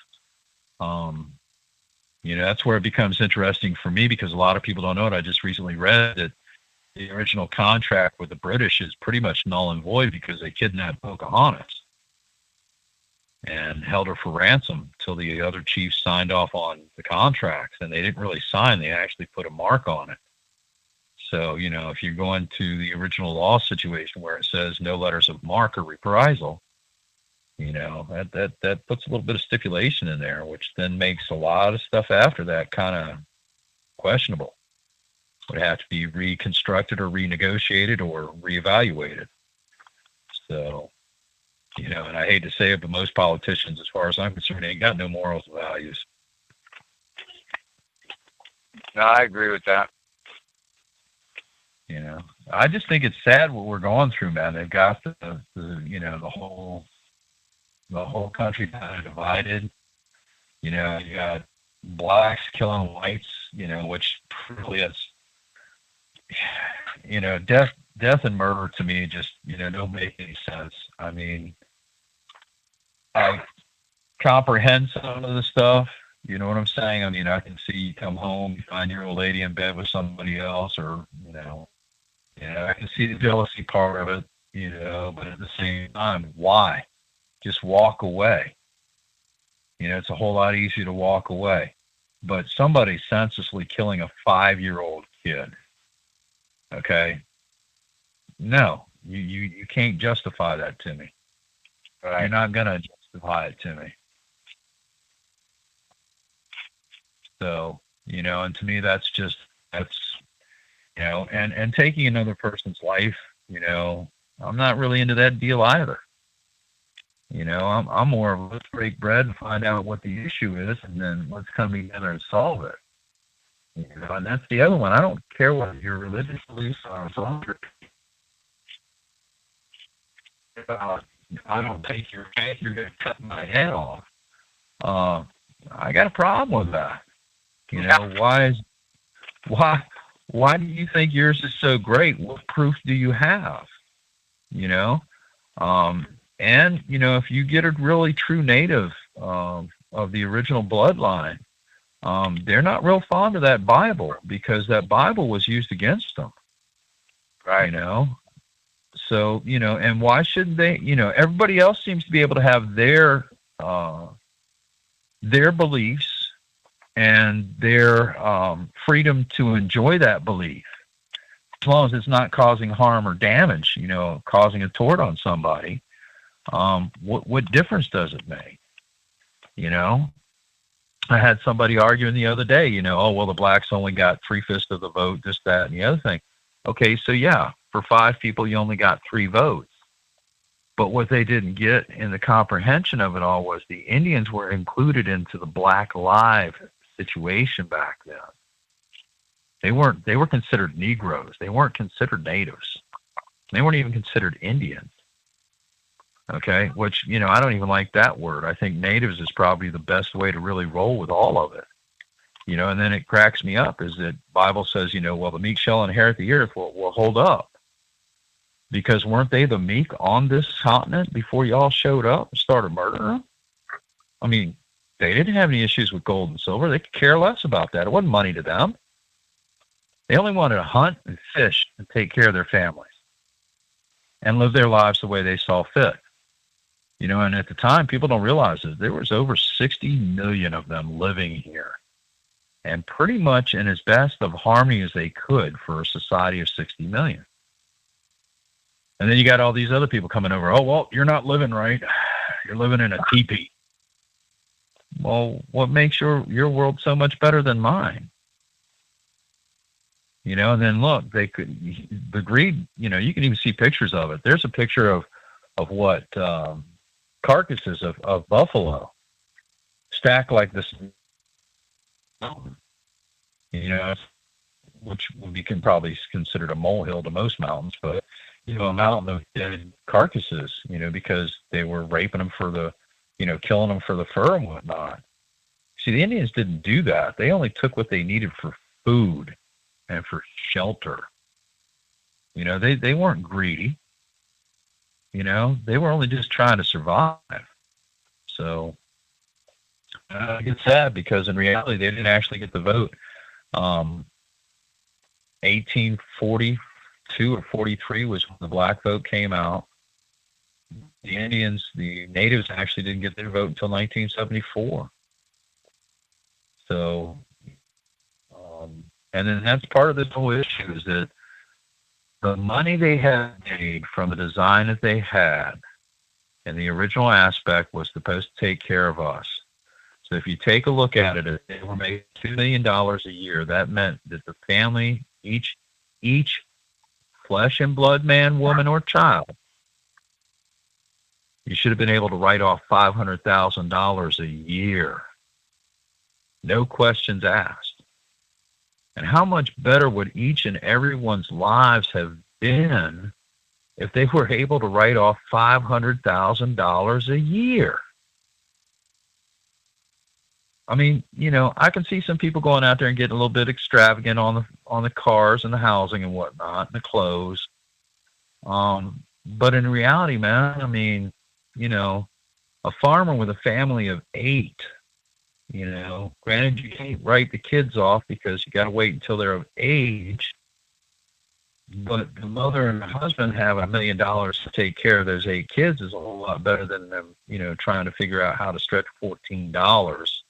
You know, that's where it becomes interesting for me, because a lot of people don't know it. I just recently read that the original contract with the British is pretty much null and void because they kidnapped Pocahontas and held her for ransom till the other chiefs signed off on the contracts. And they didn't really sign, they actually put a mark on it. So, you know, if you're going to the original law situation where it says no letters of marque or reprisal, you know, that puts a little bit of stipulation in there, which then makes a lot of stuff after that kind of questionable. Would have to be reconstructed or renegotiated or reevaluated. So, you know, and I hate to say it, but most politicians, as far as I'm concerned, ain't got no morals or values. No, I agree with that. You know, I just think it's sad what we're going through, man. They've got the you know, the whole country kind of divided. You know, you got blacks killing whites, you know, which really is, you know, death and murder to me just, you know, don't make any sense. I mean, I comprehend some of the stuff, you know what I'm saying? I mean, I can see you come home, you find your old lady in bed with somebody else, or, you know, I can see the jealousy part of it, you know, but at the same time, why? Just walk away. You know, it's a whole lot easier to walk away. But somebody senselessly killing a 5-year-old kid, okay? No, you can't justify that to me. Right. You're not going to justify it to me. So, you know, and to me, that's, you know, and taking another person's life, you know, I'm not really into that deal either. You know, I'm more of let's break bread and find out what the issue is, and then let's come together and solve it. You know, and that's the other one. I don't care what your religious beliefs are. So I don't take your faith, you're going to cut my head off. I got a problem with that. You know, why do you think yours is so great? What proof do you have? You know, and, you know, if you get a really true native of the original bloodline, they're not real fond of that Bible, because that Bible was used against them. Right. You know, so, you know, and why shouldn't they, you know, everybody else seems to be able to have their beliefs and their freedom to enjoy that belief, as long as it's not causing harm or damage, you know, causing a tort on somebody. What difference does it make? You know, I had somebody arguing the other day, you know, oh, well, the blacks only got 3/5 of the vote, this, that, and the other thing. Okay, so yeah, for 5 people, you only got 3 votes. But what they didn't get in the comprehension of it all was the Indians were included into the Black Lives situation back then. They were considered Negroes. They weren't considered natives. They weren't even considered Indians. Okay, which, I don't even like that word. I think natives is probably the best way to really roll with all of it. And then it cracks me up is that Bible says, well, the meek shall inherit the earth. Well, hold up. Because weren't they the meek on this continent before y'all showed up and started murdering them? I mean, they didn't have any issues with gold and silver. They could care less about that. It wasn't money to them. They only wanted to hunt and fish and take care of their families and live their lives the way they saw fit. And at the time, people don't realize that there was over 60 million of them living here, and pretty much in as best of harmony as they could for a society of 60 million. And then you got all these other people coming over. Oh, well, you're not living right. You're living in a teepee. Well, what makes your world so much better than mine? And then look, the greed, you can even see pictures of it. There's a picture of what, carcasses of buffalo stacked like this, which we can probably consider a molehill to most mountains, but, a mountain of dead carcasses, because they were raping them for the, killing them for the fur and whatnot. See, the Indians didn't do that. They only took what they needed for food and for shelter. They weren't greedy. They were only just trying to survive. So it's sad because in reality, they didn't actually get the vote. 1842 or 43 was when the black vote came out. The natives actually didn't get their vote until 1974. So, and then that's part of this whole issue is that the money they had made from the design that they had and the original aspect was supposed to take care of us. So if you take a look at it, if they were making $2 million a year, that meant that the family, each flesh and blood man, woman, or child, you should have been able to write off $500,000 a year. No questions asked. And how much better would each and everyone's lives have been if they were able to write off $500,000 a year? I mean, I can see some people going out there and getting a little bit extravagant on the cars and the housing and whatnot and the clothes. But in reality, man, I mean, a farmer with a family of 8, granted you can't write the kids off because you got to wait until they're of age, but the mother and the husband have $1 million to take care of those 8 kids is a whole lot better than them, trying to figure out how to stretch $14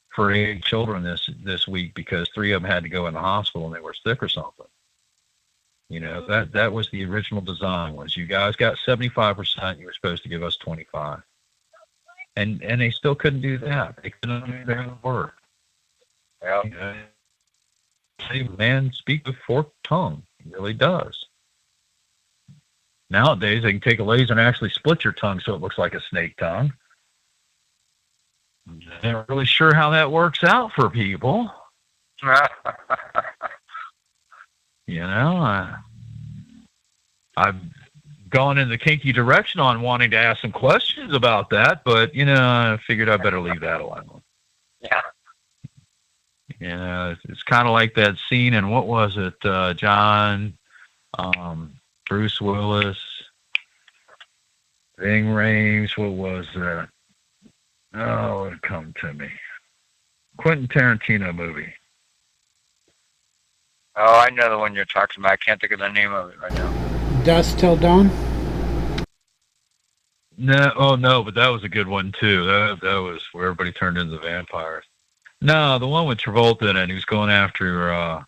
for 8 children this week because 3 of them had to go in the hospital and they were sick or something. That was the original design was you guys got 75%, you were supposed to give us 25%. And they still couldn't do that. They couldn't do their work. Yeah. Man speak with forked tongue. He really does. Nowadays, they can take a laser and actually split your tongue so it looks like a snake tongue. I'm not really sure how that works out for people. I've gone in the kinky direction on wanting to ask some questions about that, but, I figured I better leave that alone. Yeah. It's kind of like that scene in, what was it, John, Bruce Willis, Ving Rhames, what was that? Oh, it come to me. Quentin Tarantino movie. Oh, I know the one you're talking about. I can't think of the name of it right now. Dusk Till Dawn? No, but that was a good one too. That was where everybody turned into vampires. No, the one with Travolta in it, he was going after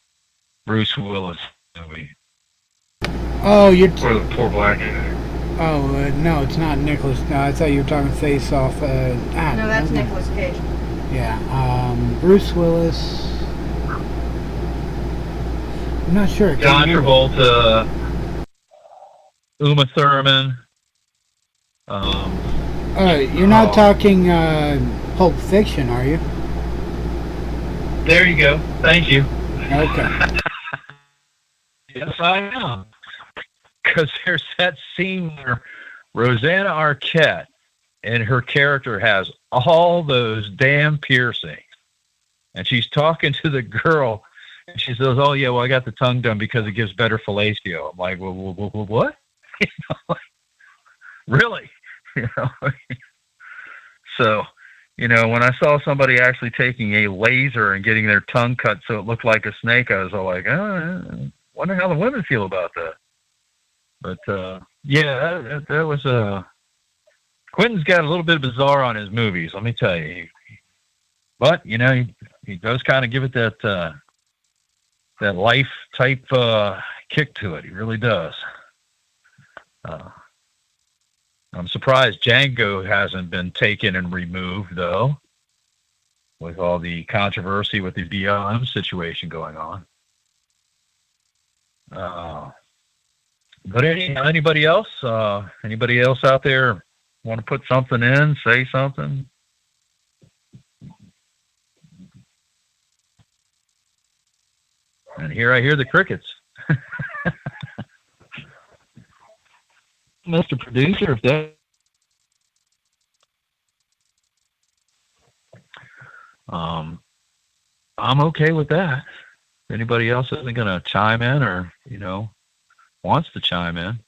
Bruce Willis movie. Oh, you're... Or the poor black guy. Oh, no, it's not Nicholas. No, I thought you were talking Face Off. No, that's Nicolas Cage. Yeah, Bruce Willis. I'm not sure. John Travolta, Uma Thurman. You're not talking Pulp Fiction, are you? There you go. Thank you. Okay. Yes, I am. Because there's that scene where Rosanna Arquette and her character has all those damn piercings. And she's talking to the girl, and she says, "Oh, yeah, well, I got the tongue done because it gives better fellatio." I'm like, well, what? Really? So, when I saw somebody actually taking a laser and getting their tongue cut so it looked like a snake, I was all like, wonder how the women feel about that. But, yeah, that was Quentin's got a little bit bizarre on his movies, let me tell you. But, he does kind of give it that life type kick to it. He really does. I'm surprised Django hasn't been taken and removed, though, with all the controversy with the BLM situation going on. But anybody else? Anybody else out there want to put something in, say something? And here I hear the crickets. Mr. Producer, if that... I'm okay with that. If anybody else isn't going to chime in or, wants to chime in.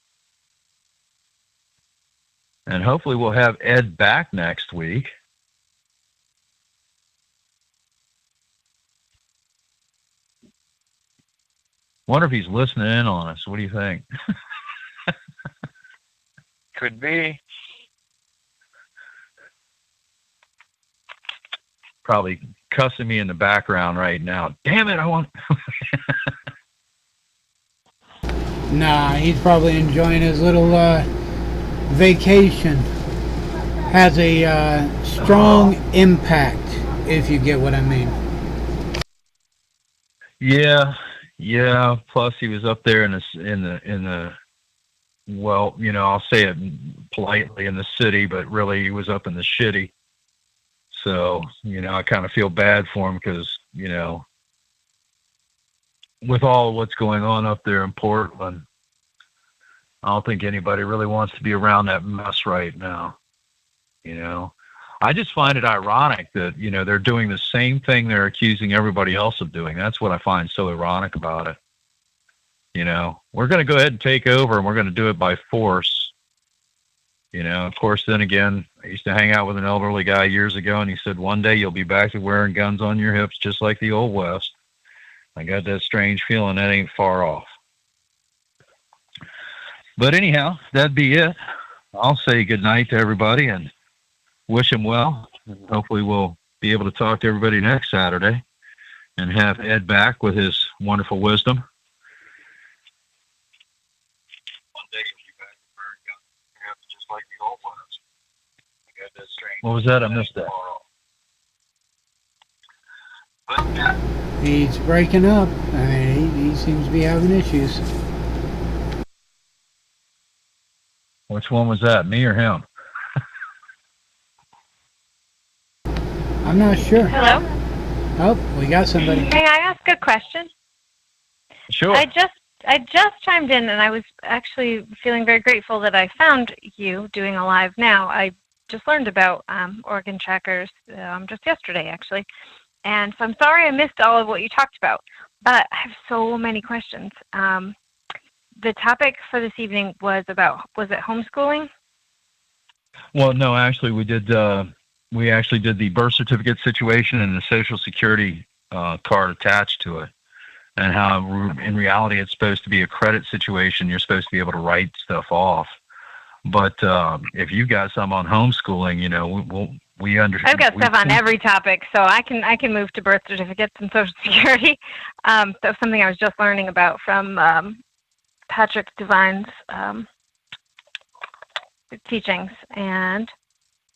And hopefully we'll have Ed back next week. Wonder if he's listening in on us. What do you think? Could be. Probably cussing me in the background right now. Damn it, I want... Nah, he's probably enjoying his little vacation. Has a strong impact, if you get what I mean. Yeah. Plus, he was up there in the well, I'll say it politely, in the city, but really he was up in the shitty. So, I kind of feel bad for him because, with all what's going on up there in Portland, I don't think anybody really wants to be around that mess right now. I just find it ironic that, they're doing the same thing they're accusing everybody else of doing. That's what I find so ironic about it. We're going to go ahead and take over, and we're going to do it by force. Of course, then again, I used to hang out with an elderly guy years ago, and he said, one day you'll be back to wearing guns on your hips just like the Old West. I got that strange feeling that ain't far off. But anyhow, that'd be it. I'll say good night to everybody and wish them well. Hopefully we'll be able to talk to everybody next Saturday and have Ed back with his wonderful wisdom. One day you'll be back to wearing guns on your hips just like the Old West. I got that strange. What was that? I missed that. He's breaking up. I mean, he seems to be having issues. Which one was that, me or him? I'm not sure. Hello? Oh, we got somebody. May I ask a question? Sure. I just chimed in, and I was actually feeling very grateful that I found you doing a live now. I just learned about organ trackers just yesterday, actually. And so I'm sorry I missed all of what you talked about, but I have so many questions. The topic for this evening was it homeschooling? Well, no, actually we did the birth certificate situation and the Social Security card attached to it, and how in reality it's supposed to be a credit situation. You're supposed to be able to write stuff off. But if you got some on homeschooling, we understand. I've got stuff on every topic, so I can move to birth certificates and Social Security. That's something I was just learning about from Patrick Devine's teachings. And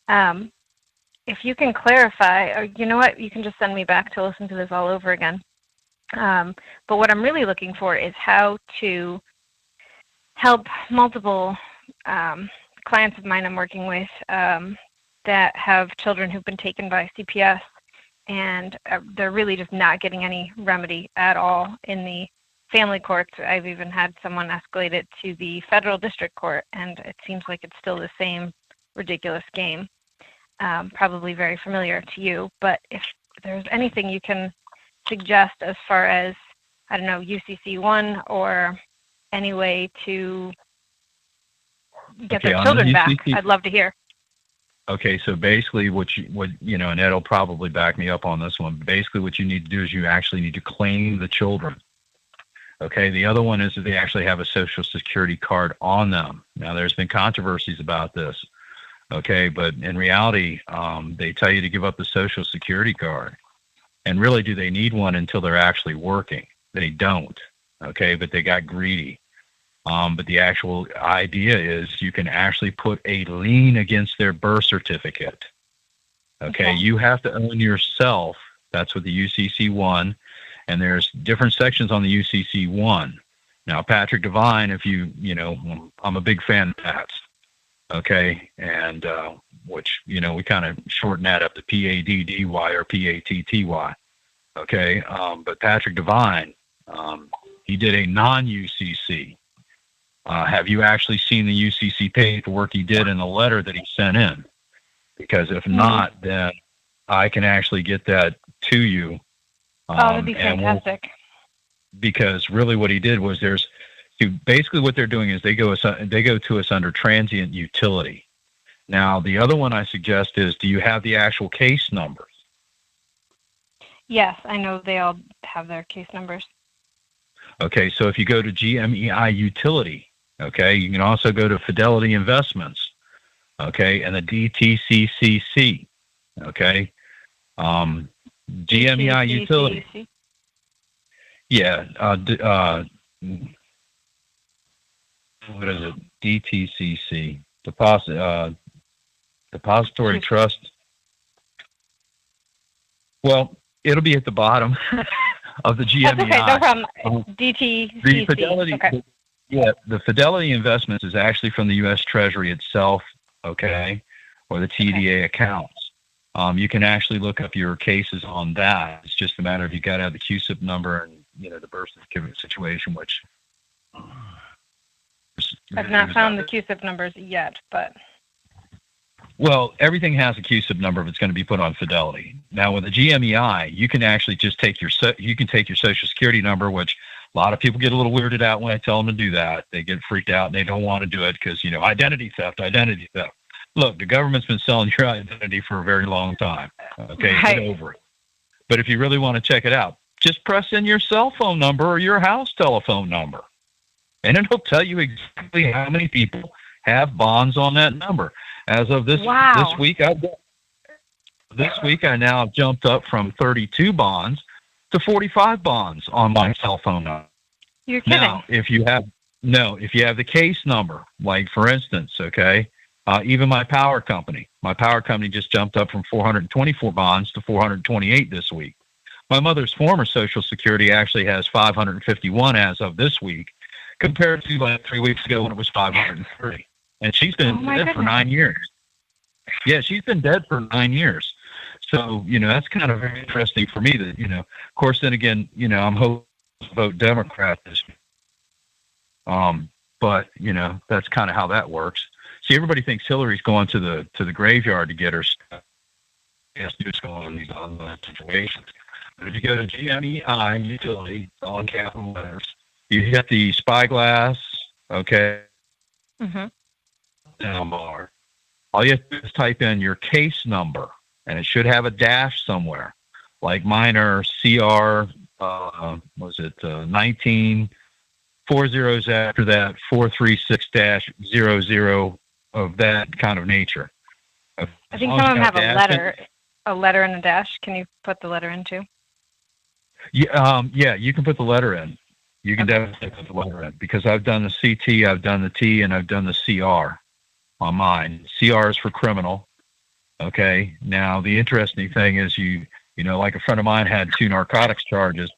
if you can clarify, or you know what, you can just send me back to listen to this all over again. But what I'm really looking for is how to help multiple clients of mine I'm working with that have children who've been taken by CPS and they're really just not getting any remedy at all in the family courts. I've even had someone escalate it to the federal district court, and it seems like it's still the same ridiculous game. Probably very familiar to you, but if there's anything you can suggest as far as, I don't know, UCC1 or any way to get their children back, I'd love to hear. Okay, so basically what you know, and Ed will probably back me up on this one. Basically what you need to do is you actually need to claim the children. Okay, the other one is that they actually have a Social Security card on them. Now, there's been controversies about this. Okay, but in reality, they tell you to give up the Social Security card. And really, do they need one until they're actually working? They don't. Okay, but they got greedy. But the actual idea is you can actually put a lien against their birth certificate. Okay, you have to own yourself. That's what the UCC1, and there's different sections on the UCC1. Now, Patrick Devine, if you know, I'm a big fan of Pat's. Okay, and which, you know, we kind of shorten that up to PADDY or PATTY. Okay, but Patrick Devine, he did a non-UCC. Have you actually seen the UCC paperwork he did in the letter that he sent in? Because if not, then I can actually get that to you. That'd be fantastic. Because really what he did was basically what they're doing is they go to us under transient utility. Now, the other one I suggest is, do you have the actual case numbers? Yes, I know they all have their case numbers. Okay, so if you go to GMEI Utility, okay, you can also go to Fidelity Investments, okay, and the DTCCC, okay, GMEI Utility. Yeah, what is it? DTCC, Depository Trust. Well, it'll be at the bottom of the GMEI. That's okay, no problem. DTCC. The Fidelity, okay. The Fidelity Investments is actually from the U.S. Treasury itself, okay, or the TDA accounts. You can actually look up your cases on that. It's just a matter of you got to have the QSIP number and, you know, the birth certificate situation, which I've not found the QSIP numbers yet, but. Well, everything has a QSIP number if it's going to be put on Fidelity. Now, with the GMEI, you can actually just take your Social Security number, which a lot of people get a little weirded out when I tell them to do that. They get freaked out and they don't want to do it because, you know, identity theft. Look, the government's been selling your identity for a very long time. Okay, right. Get over it. But if you really want to check it out, just press in your cell phone number or your house telephone number, and it'll tell you exactly how many people have bonds on that number. As of this week, I now have jumped up from 32 bonds to 45 bonds on my cell phone number. You're kidding. Now, if you have the case number, like for instance, okay, even my power company just jumped up from 424 bonds to 428 this week. My mother's former Social Security actually has 551 as of this week, compared to like 3 weeks ago when it was 530. And she's been dead for 9 years. Yeah, she's been dead for 9 years. So, you know, that's kind of very interesting for me that, you know, of course, then again, you know, I'm hoping to vote Democrat this year. But, you know, that's kind of how that works. See, everybody thinks Hillary's going to the graveyard to get her stuff. Yes, it's going in these online situations. But if you go to GMEI Utility, all in capital letters, you hit the spyglass, okay, down bar. All you have to do is type in your case number, and it should have a dash somewhere. Like mine are CR, 19, 4 zeros after that, 436-00 of that kind of nature. I think some of them have a letter and a dash. Can you put the letter in too? Yeah, you can put the letter in. You can definitely put the letter in, because I've done the CT, I've done the T, and I've done the CR on mine. CR is for criminal. Okay. Now, the interesting thing is you know, like a friend of mine had 2 narcotics charges,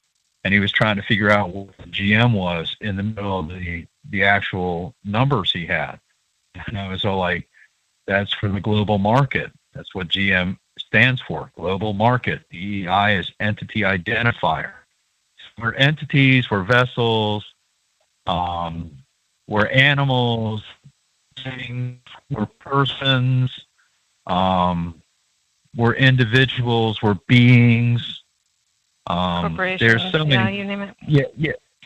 and he was trying to figure out what the GM was in the middle of the actual numbers he had. And I was all like, that's for the global market. That's what GM stands for global market. The EI is entity identifier. We're entities, we're vessels, we're animals, we're persons, we're individuals, we're beings. Corporations, there's so many, you name it.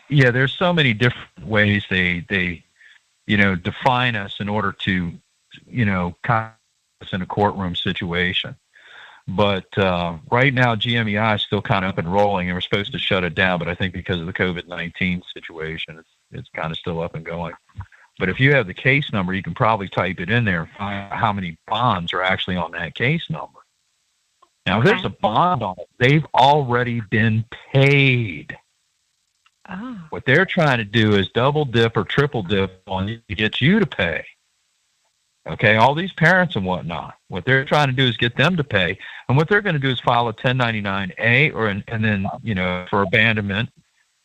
Yeah. There's so many different ways they define us in order to, kind of us in a courtroom situation. But right now, GMEI is still kind of up and rolling, and we're supposed to shut it down. But I think because of the COVID-19 situation, it's kind of still up and going. But if you have the case number, you can probably type it in there and find out how many bonds are actually on that case number. Now, if there's a bond on it, they've already been paid. Oh. What they're trying to do is double dip or triple dip on you to get you to pay. Okay, all these parents and whatnot. What they're trying to do is get them to pay, and what they're going to do is file a 1099A and then for abandonment,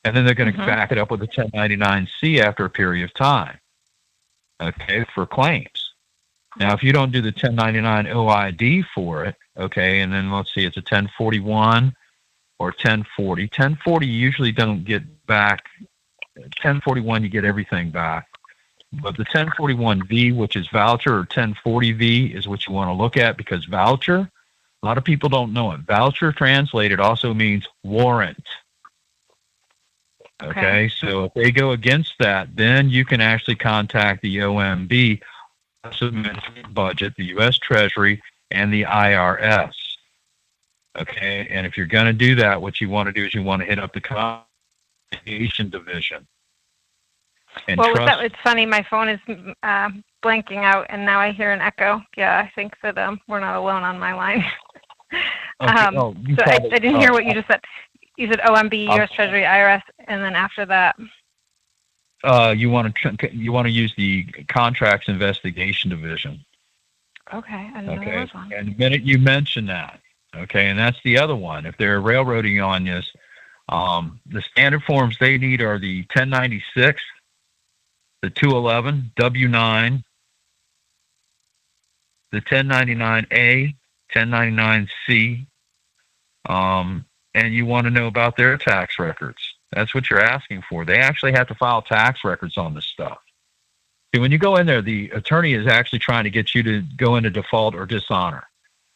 and then they're going to back it up with a 1099C after a period of time. Okay, for claims. Now, if you don't do the 1099 OID for it, okay, and then let's see, it's a 1041 or 1040. 1040 you usually don't get back. 1041 you get everything back. But the 1041V, which is voucher, or 1040V is what you want to look at, because voucher, a lot of people don't know it. Voucher translated also means warrant. Okay, so if they go against that, then you can actually contact the OMB, budget, the U.S. Treasury, and the IRS. Okay, and if you're going to do that, what you want to do is you want to hit up the Constitution Division. And well, it's funny. My phone is blanking out, and now I hear an echo. Yeah, I think that we're not alone on my line. Okay. So I didn't hear what you just said. You said OMB, U.S. Treasury, IRS, and then after that, you want to use the Contracts Investigation Division. Okay, I didn't know there was one. And the minute you mention that, okay, and that's the other one. If they're railroading on this, the standard forms they need are the 1096, the 211, W9, the 1099A, 1099C, and you want to know about their tax records. That's what you're asking for. They actually have to file tax records on this stuff. See, when you go in there, the attorney is actually trying to get you to go into default or dishonor.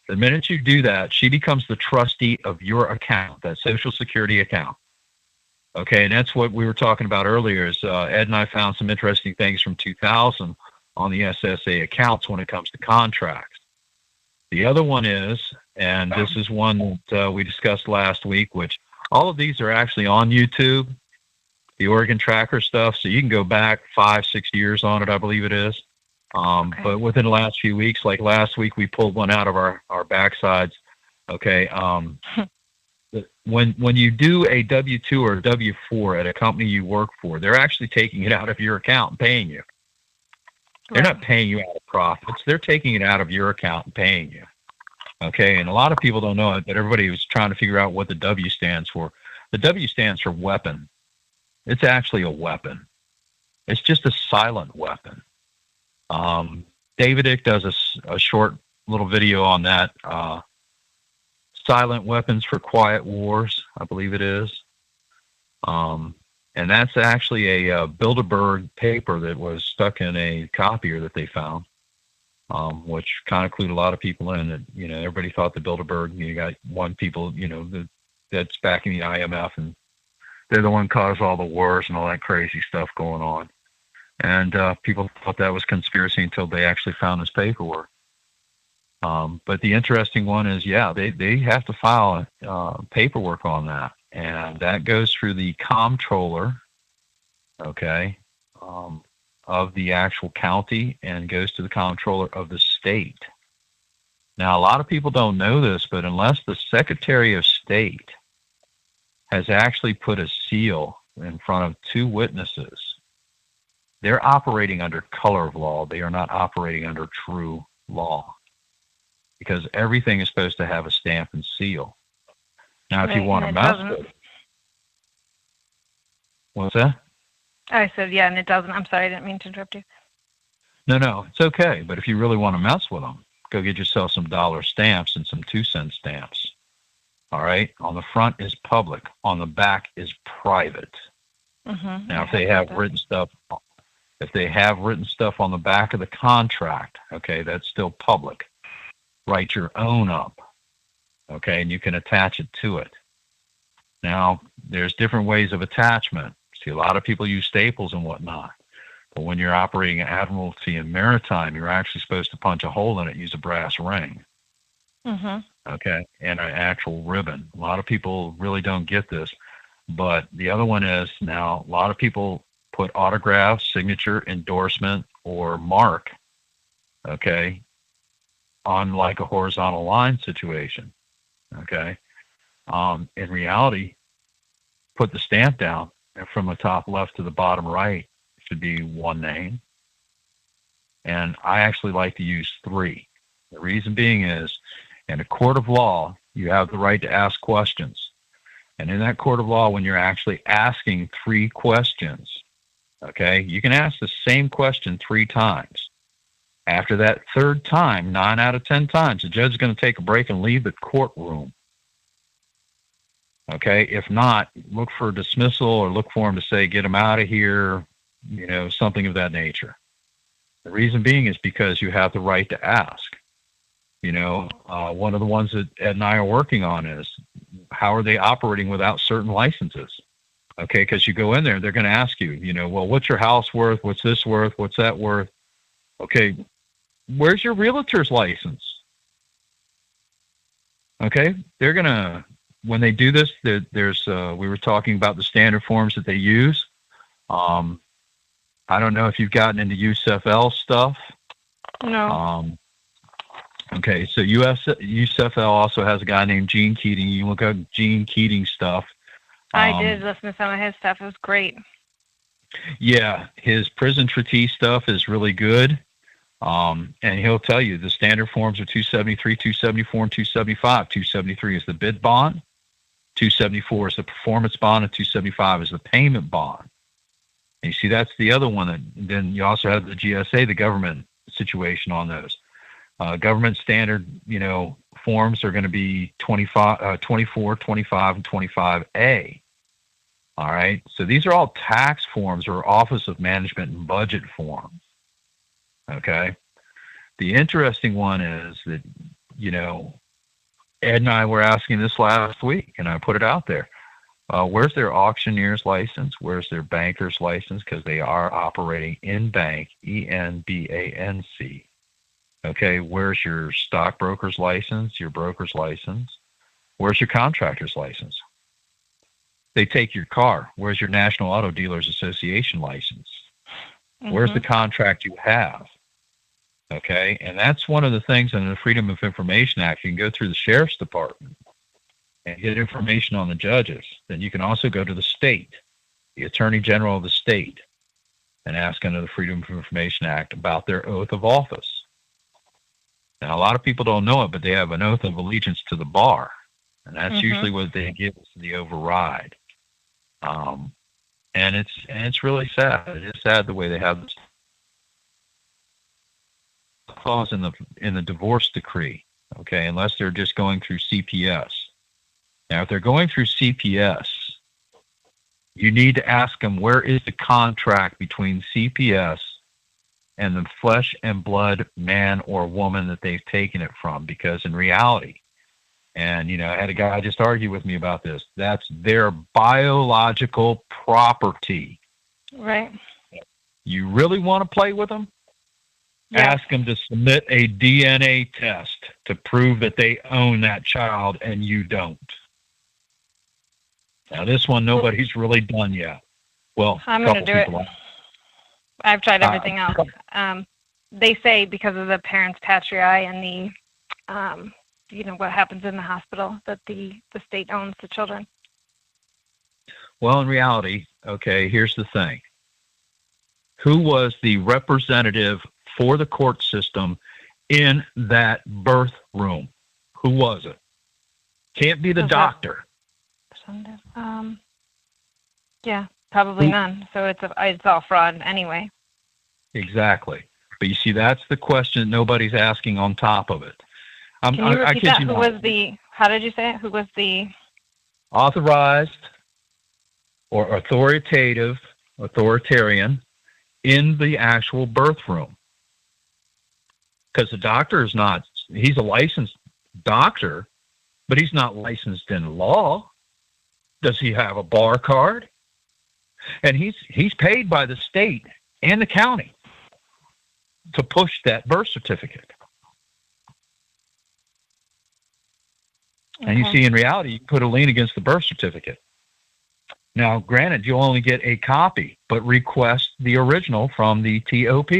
The minute you do that, she becomes the trustee of your account, that Social Security account. Okay, and that's what we were talking about earlier. Is Ed and I found some interesting things from 2000 on the SSA accounts when it comes to contracts. The other one is, and this is one that we discussed last week, which all of these are actually on YouTube, the Oregon Tracker stuff, so you can go back 5-6 years on it, I believe it is. Okay. But within the last few weeks, like last week, we pulled one out of our backsides. Okay, when you do a W-2 or a W-4 at a company you work for, they're actually taking it out of your account and paying you. They're not paying you out of profits. They're taking it out of your account and paying you. Okay, and a lot of people don't know it, but everybody was trying to figure out what the W stands for. The W stands for weapon. It's actually a weapon. It's just a silent weapon. David Icke does a short little video on that. Silent Weapons for Quiet Wars, I believe it is. And that's actually a Bilderberg paper that was stuck in a copier that they found, which kind of clued a lot of people in that, everybody thought the Bilderberg, you got one people, that's backing the IMF, and they're the one caused all the wars and all that crazy stuff going on. And people thought that was conspiracy until they actually found this paperwork. But the interesting one is, they have to file paperwork on that. And that goes through the comptroller, okay, of the actual county, and goes to the comptroller of the state. Now, a lot of people don't know this, but unless the Secretary of State has actually put a seal in front of two witnesses, they're operating under color of law. They are not operating under true law, because everything is supposed to have a stamp and seal. Now, if you want to mess with it. What's that? I said, yeah, and it doesn't. I'm sorry, I didn't mean to interrupt you. No, it's okay. But if you really want to mess with them, go get yourself some dollar stamps and some 2-cent stamps. All right? On the front is public. On the back is private. Mm-hmm. Now, if they have written stuff on the back of the contract, okay, that's still public. Write your own up, okay, and you can attach it to it. Now, there's different ways of attachment. See, a lot of people use staples and whatnot. But when you're operating Admiralty and Maritime, you're actually supposed to punch a hole in it, use a brass ring. Mm-hmm. Okay, and an actual ribbon. A lot of people really don't get this. But the other one is, now, a lot of people put autograph, signature, endorsement, or mark, okay, on like a horizontal line situation, okay? In reality, put the stamp down, and from the top left to the bottom right should be one name. And I actually like to use 3. The reason being is, in a court of law, you have the right to ask questions. And in that court of law, when you're actually asking 3 questions, okay, you can ask the same question 3 times. After that 3rd time, 9 out of 10 times, the judge is going to take a break and leave the courtroom. Okay, if not, look for a dismissal or look for him to say, get him out of here, you know, something of that nature. The reason being is because you have the right to ask. You know, one of the ones that Ed and I are working on is, how are they operating without certain licenses? Okay, because you go in there, they're going to ask you, you know, well, what's your house worth? What's this worth? What's that worth? Okay, where's your realtor's license? Okay, they're going to, when they do this, there's, we were talking about the standard forms that they use. I don't know if you've gotten into USFL stuff. No. Okay, so USFL also has a guy named Gene Keating. You look up Gene Keating stuff. I did listen to some of his stuff. It was great. Yeah, his prison treatise stuff is really good. And he'll tell you the standard forms are 273, 274, and 275. 273 is the bid bond. 274 is the performance bond, and 275 is the payment bond. And you see, that's the other one. Then you also have the GSA, the government situation on those. Government standard, you know, forms are going to be 24, 25, and 25A. All right. So these are all tax forms or Office of Management and Budget forms. Okay. The interesting one is that, you know, Ed and I were asking this last week, and I put it out there. Where's their auctioneer's license? Where's their banker's license? Because they are operating in bank, ENBANC. Okay, where's your stockbroker's license, your broker's license? Where's your contractor's license? They take your car. Where's your National Auto Dealers Association license? Mm-hmm. Where's the contract you have? Okay, and that's one of the things in the Freedom of Information Act. You can go through the Sheriff's Department and get information on the judges. Then you can also go to the state, the Attorney General of the state, and ask under the Freedom of Information Act about their oath of office. Now, a lot of people don't know it, but they have an oath of allegiance to the bar, and that's usually what they give us the override. And it's really sad. It is sad the way they have this clause in the divorce decree. Okay, unless they're just going through CPS. Now, if they're going through CPS, you need to ask them, where is the contract between CPS and the flesh and blood man or woman that they've taken it from? Because in reality, and, you know, I had a guy just argue with me about this, that's their biological property. Right. You really want to play with them? Yeah. Ask them to submit a DNA test to prove that they own that child and you don't. Now, this one, nobody's really done yet. Well, I'm going to do it. I've tried everything else. They say because of the parents' patriae and the, you know, what happens in the hospital, that the state owns the children. Well, in reality, okay, here's the thing. Who was the representative for the court system in that birth room? Who was it? Can't be the doctor. Yeah, probably none. So it's all fraud anyway. Exactly. But you see, that's the question nobody's asking on top of it. Can you repeat that? How did you say it? Who was the authorized or authoritarian in the actual birth room? Because the doctor is not, he's a licensed doctor, but he's not licensed in law. Does he have a bar card? And he's paid by the state and the county to push that birth certificate. Okay. And you see, in reality, you put a lien against the birth certificate. Now, granted, you'll only get a copy, but request the original from the TOP.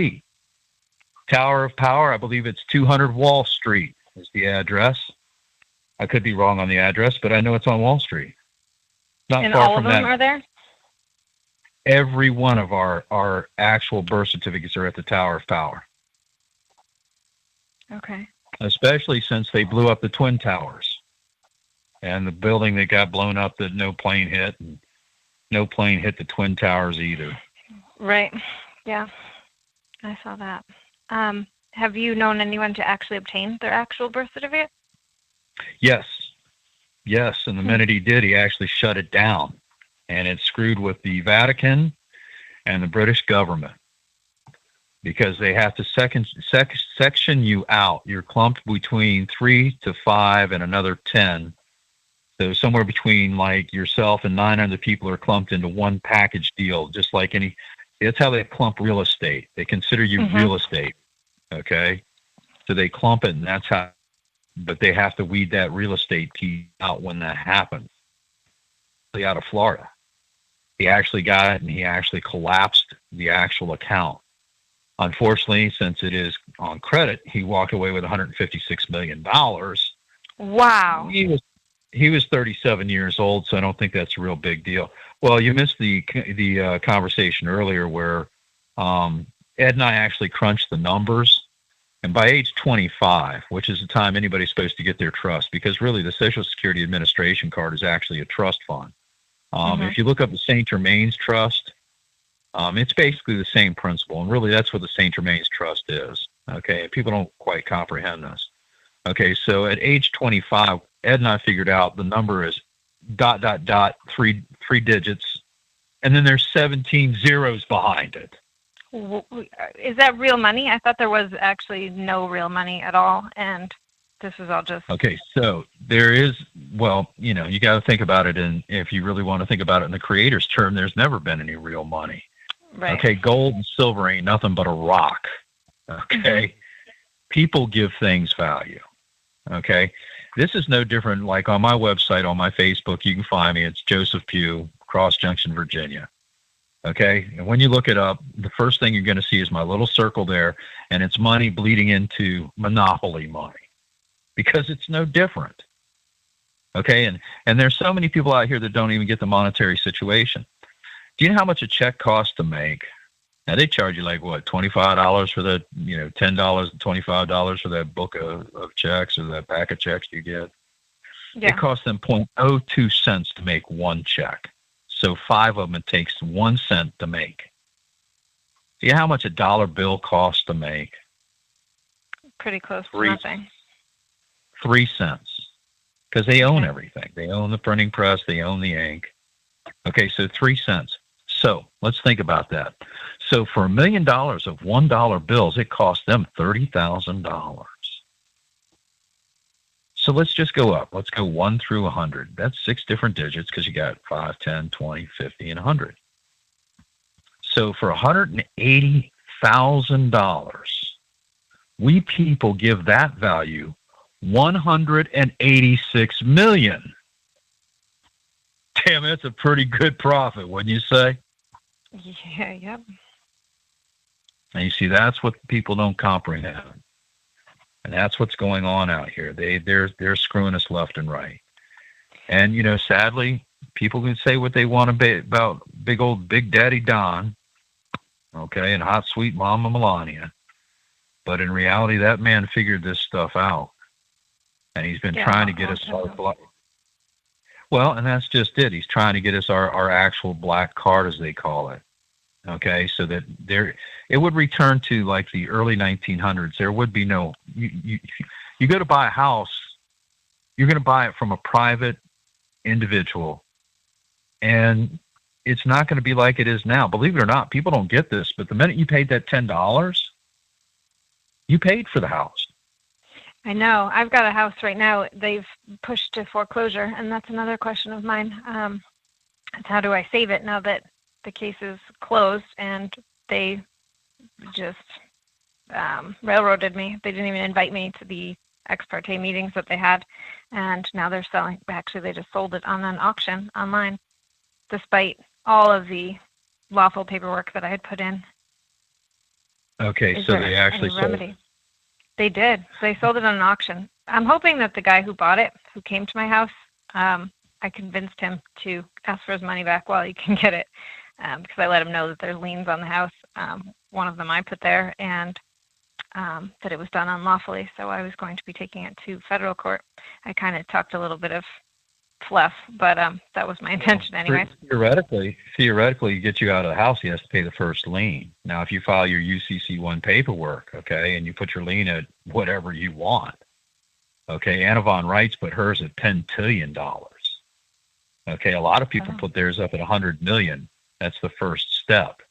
Tower of Power, I believe it's 200 Wall Street is the address. I could be wrong on the address, but I know it's on Wall Street. Not and far all from of them that. Are there? Every one of our actual birth certificates are at the Tower of Power. Okay. Especially since they blew up the Twin Towers. And the building that got blown up that no plane hit, and no plane hit the Twin Towers either. Right. Yeah. I saw that. Have you known anyone to actually obtain their actual birth certificate? Yes. Yes, and the minute he did, he actually shut it down. And it screwed with the Vatican and the British government because they have to section you out. You're clumped between 3 to 5 and another 10. So somewhere between like yourself and 900 people are clumped into one package deal, just like any. That's how they clump real estate. They consider you real estate, okay? So they clump it, and that's how. But they have to weed that real estate piece out when that happens. Out of Florida, he actually got it, and he actually collapsed the actual account. Unfortunately, since it is on credit, he walked away with $156 million. Wow. He was 37 years old, so I don't think that's a real big deal. Well, you missed the conversation earlier where Ed and I actually crunched the numbers. And by age 25, which is the time anybody's supposed to get their trust, because really the Social Security Administration card is actually a trust fund. If you look up the St. Germain's Trust, it's basically the same principle. And really that's what the St. Germain's Trust is. Okay, people don't quite comprehend this. Okay, so at age 25, Ed and I figured out the number is ... three digits, and then there's 17 zeros behind it. Is that real money? I thought there was actually no real money at all, and this is all just... Okay, so there is, well, you know, you got to think about it, and if you really want to think about it in the creator's term, there's never been any real money. Right. Okay, gold and silver ain't nothing but a rock. Okay? People give things value. Okay? This is no different, like on my website, on my Facebook, you can find me. It's Joseph Pugh, Cross Junction, Virginia. Okay? And when you look it up, the first thing you're going to see is my little circle there, and it's money bleeding into monopoly money because it's no different. Okay? And there's so many people out here that don't even get the monetary situation. Do you know how much a check costs to make? Now, they charge you like, what, $25 for that, you know, $10 and $25 for that book of checks or that pack of checks you get. Yeah. It costs them 0.02 cents to make one check. So 5 of them, it takes 1 cent to make. Do you know how much a dollar bill costs to make? Pretty close to nothing. 3 cents. Because they own everything. They own the printing press. They own the ink. Okay, so 3 cents. So let's think about that. So for $1 million of $1 bills, it cost them $30,000. So let's just go up. Let's go 1 through 100. That's 6 different digits because you got 5, 10, 20, 50, and 100. So for $180,000, we people give that value $186 million. Damn, that's a pretty good profit, wouldn't you say? Yeah, yep. And you see, that's what people don't comprehend. And that's what's going on out here. They're screwing us left and right. And, you know, sadly, people can say what they want to be about Big Daddy Don, okay, and hot, sweet Mama Melania. But in reality, that man figured this stuff out. And he's been trying to get us our... Well, and that's just it. He's trying to get us our actual black card, as they call it. Okay, so that it would return to like the early 1900s. There would be no, you go to buy a house, you're going to buy it from a private individual, and it's not going to be like it is now. Believe it or not, people don't get this, but the minute you paid that $10, you paid for the house. I know. I've got a house right now. They've pushed to foreclosure, and that's another question of mine. Is how do I save it now that the case is closed and they just railroaded me? They didn't even invite me to the ex parte meetings that they had, and now they're selling. Actually, they just sold it on an auction online, despite all of the lawful paperwork that I had put in. Okay, so they actually sold it. They did. They sold it on an auction. I'm hoping that the guy who bought it, who came to my house, I convinced him to ask for his money back while he can get it, because I let him know that there's liens on the house. One of them I put there, and that it was done unlawfully, so I was going to be taking it to federal court. I kind of talked a little bit of fluff, but that was my intention anyway. Theoretically, to get you out of the house, he has to pay the first lien. Now, if you file your UCC1 paperwork, okay, and you put your lien at whatever you want, okay, Anna Von Wright's put hers at $10 billion. Okay, a lot of people put theirs up at $100 million. That's the first step.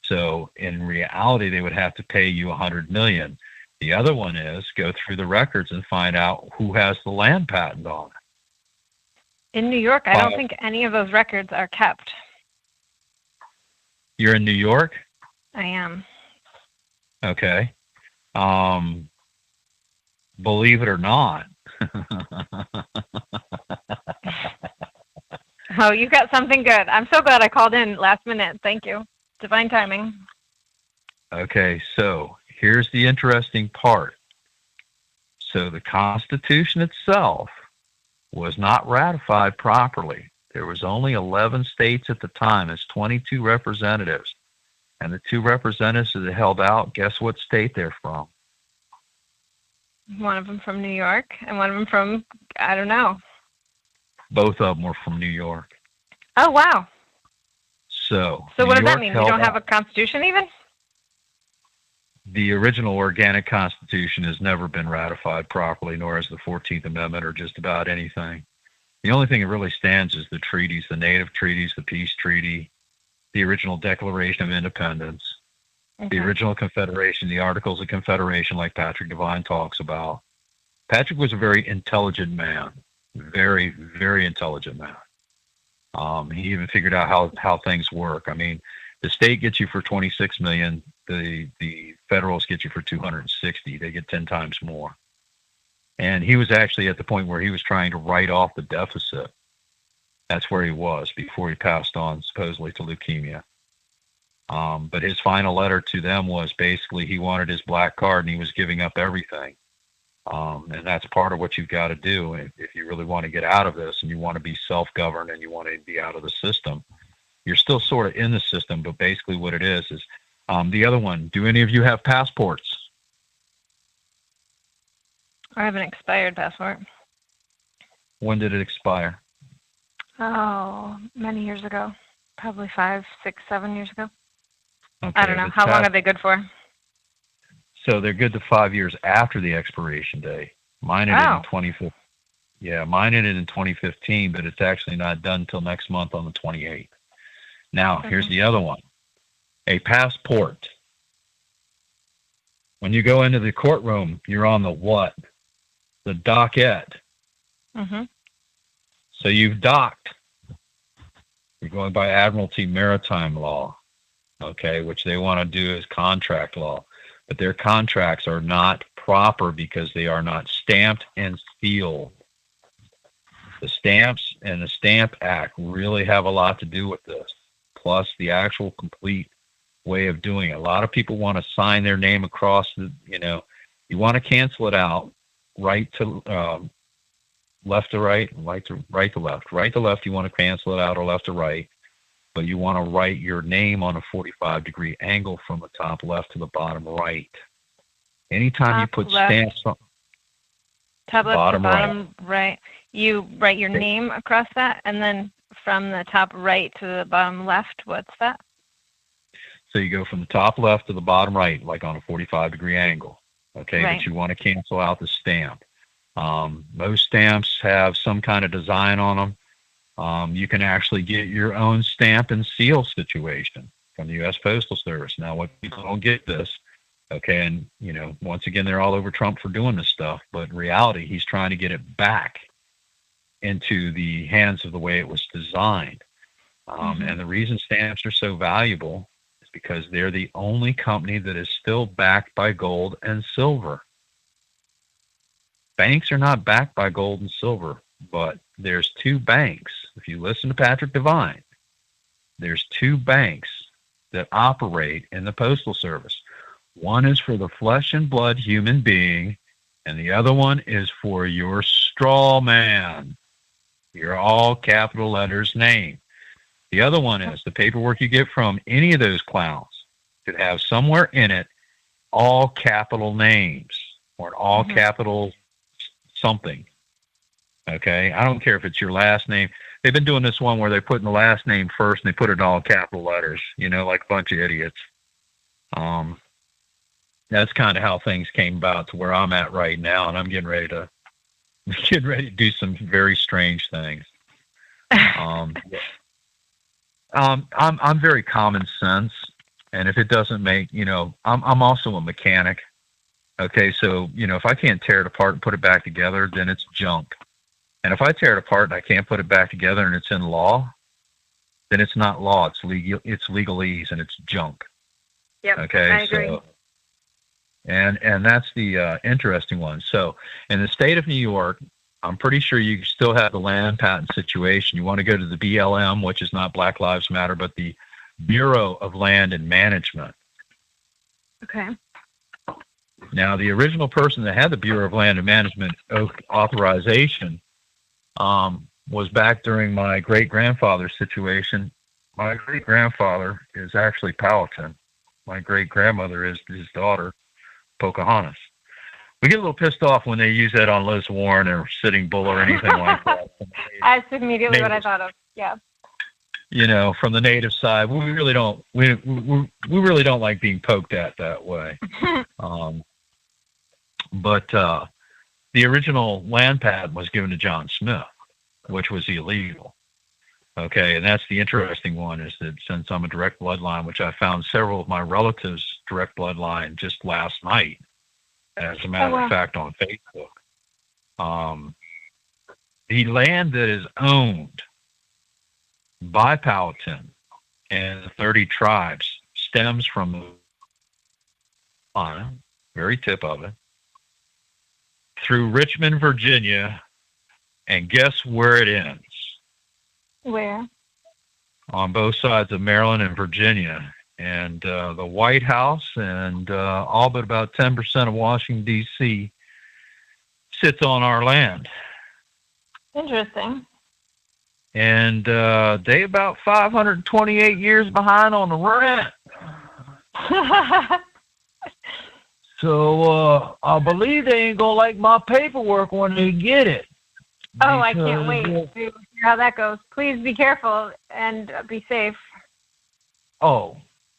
So in reality, they would have to pay you $100 million. The other one is go through the records and find out who has the land patent on it. In New York, I don't think any of those records are kept. You're in New York? I am. Okay. Believe it or not. Oh, you got something good. I'm so glad I called in last minute. Thank you. Divine timing. Okay, so here's the interesting part. So the Constitution itself was not ratified properly. There was only 11 states at the time. It's 22 representatives. And the 2 representatives that held out, guess what state they're from? One of them from New York and one of them from, I don't know. Both of them were from New York. Oh, wow. So what does that mean? We don't have a constitution even? The original organic constitution has never been ratified properly, nor has the 14th Amendment or just about anything. The only thing that really stands is the treaties, the native treaties, the peace treaty, the original Declaration of Independence, the original Confederation, the Articles of Confederation like Patrick Devine talks about. Patrick was a very intelligent man, very, very intelligent man. He even figured out how things work. I mean, the state gets you for $26 million. The federals get you for $260. They get 10 times more. And he was actually at the point where he was trying to write off the deficit. That's where he was before he passed on supposedly to leukemia. But his final letter to them was basically he wanted his black card and he was giving up everything. And that's part of what you've got to do if you really want to get out of this and you want to be self-governed and you want to be out of the system. You're still sort of in the system, but basically what it is the other one. Do any of you have passports? I have an expired passport. When did it expire? Oh, many years ago. Probably 5, 6, 7 years ago. Okay, I don't know. How long are they good for? So they're good to 5 years after the expiration date. Mine ended in 2015. Yeah, mine ended in 2015, but it's actually not done until next month on the 28th. Now, here's the other one. A passport. When you go into the courtroom, you're on the what? The docket. So you've docked. You're going by Admiralty Maritime Law, okay, which they want to do as contract law. But their contracts are not proper because they are not stamped and sealed. The stamps and the Stamp Act really have a lot to do with this, plus the actual complete way of doing it. A lot of people want to sign their name across the, you want to cancel it out, right to left to right, right to left. Right to left, you want to cancel it out, or left to right. But you want to write your name on a 45-degree angle from the top left to the bottom right. Anytime you put stamps on top left to bottom right, you write your name across that, and then from the top right to the bottom left, what's that? So you go from the top left to the bottom right, like on a 45-degree angle. Okay, Right. but you want to cancel out the stamp. Most stamps have some kind of design on them. You can actually get your own stamp and seal situation from the U.S. Postal Service. Now, what people don't get this, okay, and, once again, they're all over Trump for doing this stuff, but in reality, he's trying to get it back into the hands of the way it was designed. And the reason stamps are so valuable is because they're the only company that is still backed by gold and silver. Banks are not backed by gold and silver, but there's two banks. If you listen to Patrick Devine, there's two banks that operate in the Postal Service. One is for the flesh and blood human being, and the other one is for your straw man, your all capital letters name. The other one is the paperwork you get from any of those clowns could have somewhere in it all capital names or an all capital something. Okay? I don't care if it's your last name. They've been doing this one where they're putting the last name first and they put it in all capital letters, like a bunch of idiots. That's kind of how things came about to where I'm at right now, and I'm getting ready to do some very strange things. I'm very common sense, and if it doesn't make, I'm also a mechanic. Okay, so if I can't tear it apart and put it back together, then it's junk. And if I tear it apart and I can't put it back together and it's in law, then it's not law. It's legalese and it's junk. Yep. Okay. I agree. So, and that's the interesting one. So in the state of New York, I'm pretty sure you still have the land patent situation. You want to go to the BLM, which is not Black Lives Matter, but the Bureau of Land and Management. Okay. Now, the original person that had the Bureau of Land and Management authorization was back during my great-grandfather's situation. My great-grandfather is actually Powhatan. My great-grandmother is his daughter, Pocahontas. We get a little pissed off when they use that on Liz Warren or Sitting Bull or anything like that. That's immediately what I thought of. Yeah. From the native side, we really don't. We really don't like being poked at that way. But the original land patent was given to John Smith, which was illegal. Okay, and that's the interesting one, is that since I'm a direct bloodline, which I found several of my relatives' direct bloodline just last night, as a matter of fact, on Facebook. The land that is owned by Powhatan and the 30 tribes stems from the very tip of it, through Richmond, Virginia, and guess where it ends? Where? On both sides of Maryland and Virginia. And the White House and all but about 10% of Washington, D.C. sits on our land. Interesting. And they about 528 years behind on the rent. So I believe they ain't going to like my paperwork when they get it. Oh, I can't wait to hear how that goes. Please be careful and be safe. Oh,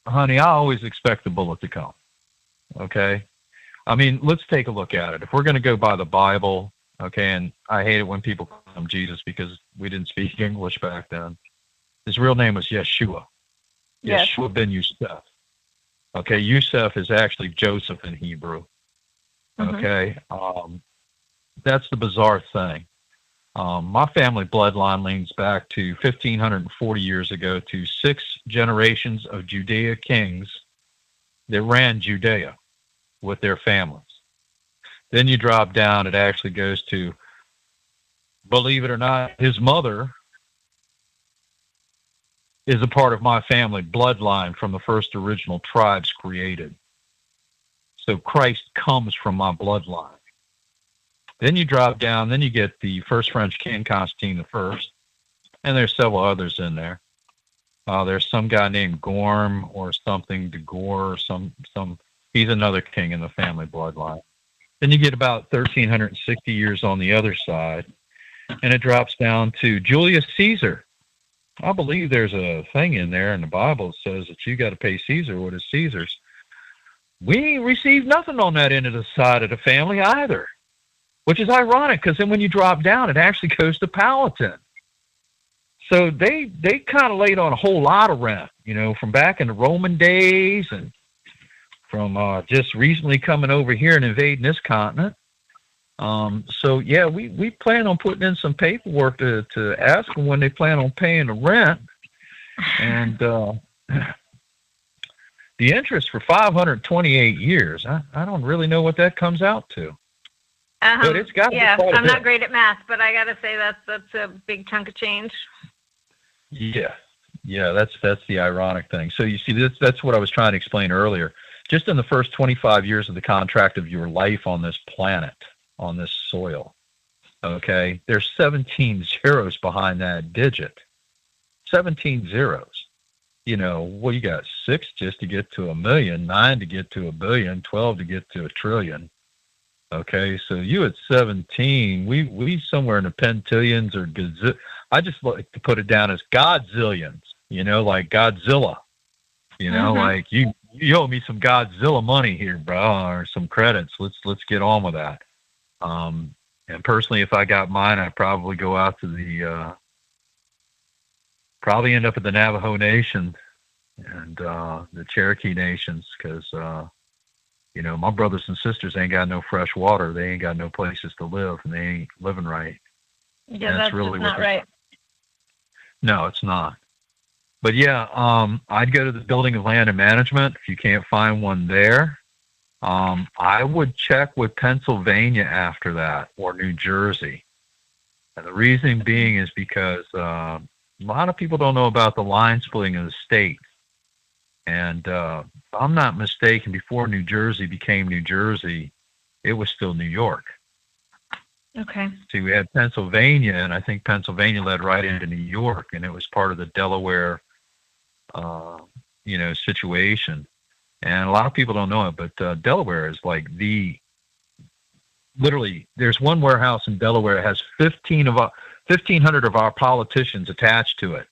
honey, I always expect the bullet to come. Okay? I mean, let's take a look at it. If we're going to go by the Bible, okay, and I hate it when people call him Jesus because we didn't speak English back then. His real name was Yeshua. Yes. Yeshua ben Yusef. Okay, Yusef is actually Joseph in Hebrew. Okay? That's the bizarre thing. My family bloodline leans back to 1,540 years ago to 6 generations of Judea kings that ran Judea with their families. Then you drop down, it actually goes to, believe it or not, his mother is a part of my family bloodline from the first original tribes created. So Christ comes from my bloodline. Then you drop down, then you get the first French king, Constantine I, and there's several others in there. There's some guy named Gorm or something, de Gore or some. He's another king in the family bloodline. Then you get about 1,360 years on the other side, and it drops down to Julius Caesar. I believe there's a thing in there in the Bible that says that you got to pay Caesar what is Caesar's. We ain't received nothing on that end of the side of the family either, which is ironic because then when you drop down, it actually goes to Palatine. So they kind of laid on a whole lot of rent, from back in the Roman days and from just recently coming over here and invading this continent. So yeah, we plan on putting in some paperwork to ask them when they plan on paying the rent, and the interest for 528 years. I don't really know what that comes out to, but it's got to be quite a I'm bit. not great at math, but I got to say that's a big chunk of change. Yeah, that's the ironic thing. So you see, that's what I was trying to explain earlier. Just in the first 25 years of the contract of your life on this planet, on this soil, okay, there's 17 zeros behind that digit. 17 zeros. You got 6 just to get to 1 million, 9 to get to 1 billion, 12 to get to 1 trillion. Okay, so you at 17, we somewhere in the pentillions or I just like to put it down as Godzillions, like Godzilla. Like you owe me some Godzilla money here, bro, or some credits. Let's get on with that. And personally, if I got mine, I'd probably go out to the probably end up at the Navajo Nation and the Cherokee Nations, because my brothers and sisters ain't got no fresh water. They ain't got no places to live, and they ain't living right. Yeah, that's really not right. No, it's not. But yeah, I'd go to the Building of Land and Management if you can't find one there. I would check with Pennsylvania after that, or New Jersey. And the reason being is because a lot of people don't know about the line splitting of the state. And if I'm not mistaken, before New Jersey became New Jersey, it was still New York. Okay. See, we had Pennsylvania, and I think Pennsylvania led right into New York, and it was part of the Delaware, situation. And a lot of people don't know it, but Delaware is like literally, there's one warehouse in Delaware that has 1,500 of our politicians attached to it.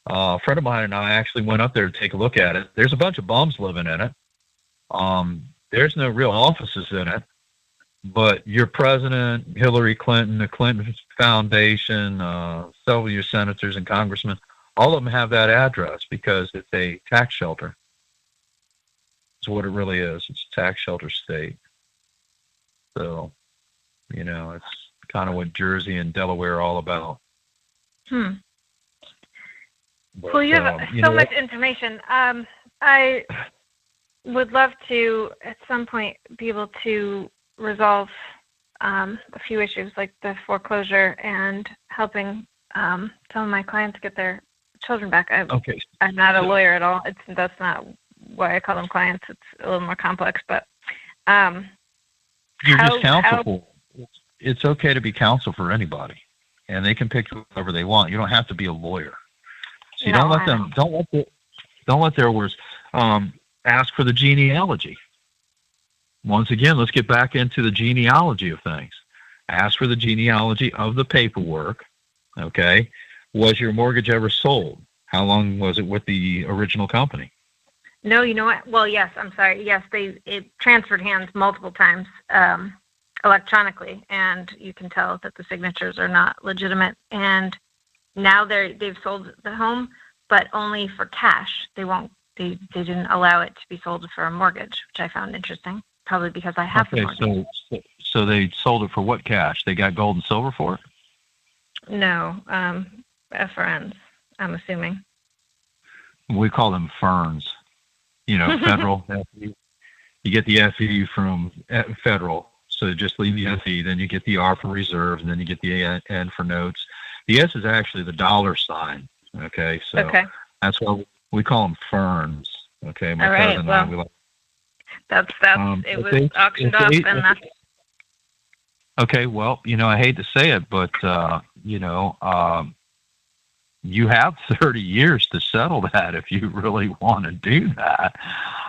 A friend of mine and I actually went up there to take a look at it. There's a bunch of bums living in it. There's no real offices in it, but your president, Hillary Clinton, the Clinton Foundation, several of your senators and congressmen, all of them have that address because it's a tax shelter. It's what it really is. It's a tax shelter state. So, it's kind of what Jersey and Delaware are all about. But, well, you have so much information. I would love to, at some point, be able to resolve a few issues like the foreclosure and helping some of my clients get their children back. I'm not a lawyer at all. That's not why I call them clients. It's a little more complex, but you're just counsel for. It's okay to be counsel for anybody, and they can pick whoever they want. You don't have to be a lawyer. So you don't let their words ask for the genealogy. Once again, let's get back into the genealogy of things. Ask for the genealogy of the paperwork. Okay, was your mortgage ever sold? How long was it with the original company? No, you know what? Well, yes, I'm sorry. Yes, it transferred hands multiple times electronically, and you can tell that the signatures are not legitimate. And now they've sold the home, but only for cash. They didn't allow it to be sold for a mortgage, which I found interesting. Probably because I have the mortgage. So they sold it for what cash? They got gold and silver for it? No, FRNs, I'm assuming. We call them ferns. Federal. You get the FE from federal, so just leave the FE. Then you get the R for reserve, and then you get the N for notes. The S is actually the dollar sign. Okay, so that's why we call them ferns. Okay, my cousin and I, we like. That's it was auctioned off, and that's. Okay, well, I hate to say it, but you have 30 years to settle that if you really want to do that.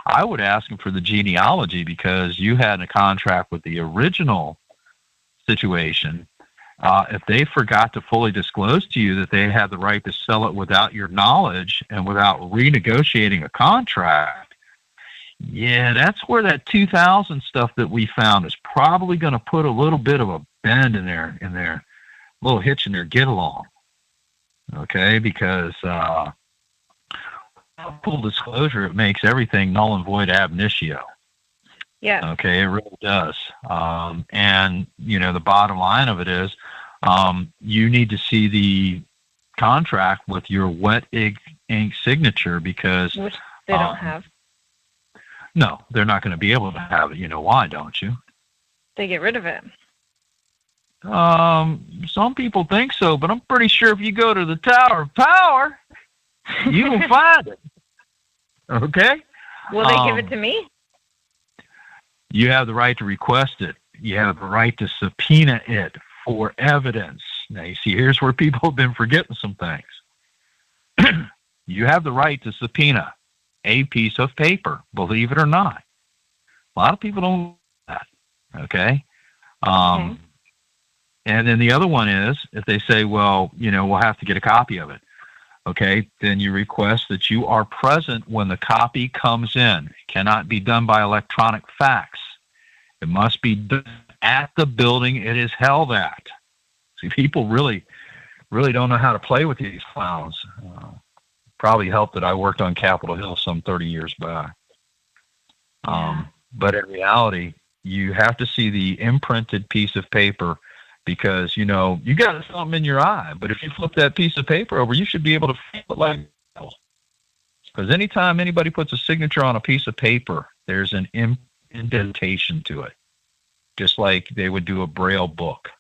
I would ask him for the genealogy because you had a contract with the original situation. if they forgot to fully disclose to you that they had the right to sell it without your knowledge and without renegotiating a contract, yeah, that's where that 2000 stuff that we found is probably going to put a little bit of a bend in their little hitch in their get along. Okay, because full disclosure, it makes everything null and void ab initio. Yeah. Okay, it really does. And, the bottom line of it is you need to see the contract with your wet ink signature because... Which they don't have. No, they're not going to be able to have it. You know why, don't you? They get rid of it. Some people think so, but I'm pretty sure if you go to the Tower of Power, you will find it. Okay? Will they give it to me? You have the right to request it. You have the right to subpoena it for evidence. Now, you see, here's where people have been forgetting some things. You have the right to subpoena a piece of paper, believe it or not. A lot of people don't do that. Okay? Okay. And then the other one is, if they say, well, we'll have to get a copy of it. Okay, then you request that you are present when the copy comes in. It cannot be done by electronic fax. It must be done at the building it is held at. See, people really don't know how to play with these clowns. Probably helped that I worked on Capitol Hill some 30 years back. But in reality, you have to see the imprinted piece of paper because, you got something in your eye. But if you flip that piece of paper over, you should be able to feel it like hell. Because anytime anybody puts a signature on a piece of paper, there's an indentation to it, just like they would do a Braille book.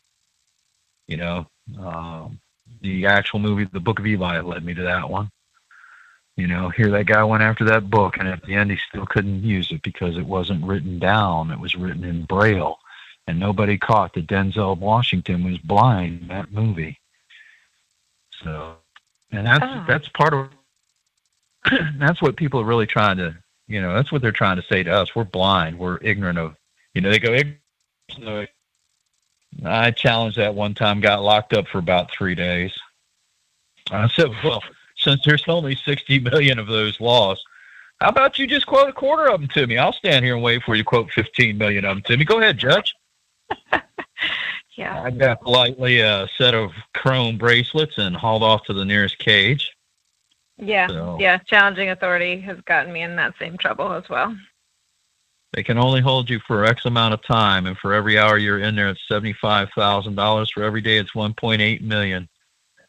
The actual movie, The Book of Eli, led me to that one. Here that guy went after that book, and at the end he still couldn't use it because it wasn't written down. It was written in Braille. And nobody caught that Denzel Washington was blind in that movie. So, and that's part of, that's what people are really trying to, that's what they're trying to say to us. We're blind. We're ignorant of, they go, I challenged that one time, got locked up for about 3 days. I said, well, since there's only 60 million of those laws, how about you just quote a quarter of them to me? I'll stand here and wait for you to quote 15 million of them to me. Go ahead, Judge. Yeah. I got politely a set of chrome bracelets and hauled off to the nearest cage. Yeah. So, yeah. Challenging authority has gotten me in that same trouble as well. They can only hold you for X amount of time, and for every hour you're in there, it's $75,000. For every day, it's $1.8 million.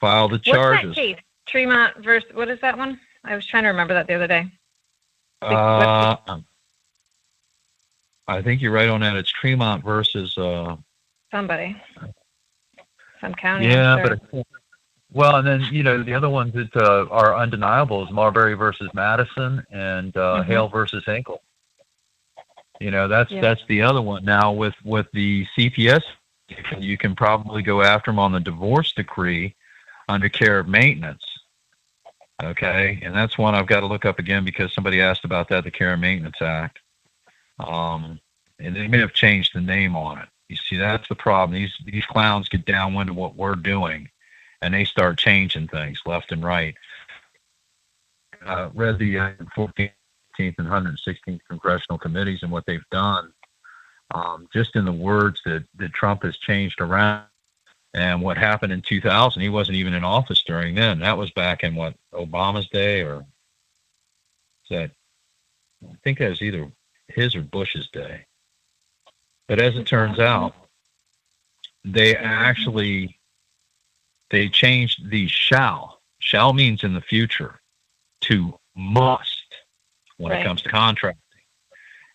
File the charges. What's that case? Tremont versus, what is that one? I was trying to remember that the other day. I think you're right on that. It's Tremont versus somebody, some county. Yeah, but well, and then the other ones that are undeniable is Marbury versus Madison and Hale versus Hinkle. That's the other one. Now with the CPS, you can probably go after them on the divorce decree under care of maintenance. Okay, and that's one I've got to look up again because somebody asked about that, the Care and Maintenance Act. And they may have changed the name on it. You see, that's the problem. These clowns get downwind of what we're doing, and they start changing things left and right. Read the 14th and 116th congressional committees and what they've done, just in the words that Trump has changed around. And what happened in 2000, he wasn't even in office during then. That was back in Obama's day, or I think that was either his or Bush's day. But as it turns out, they changed the shall. Shall means in the future to must when it comes to contracting.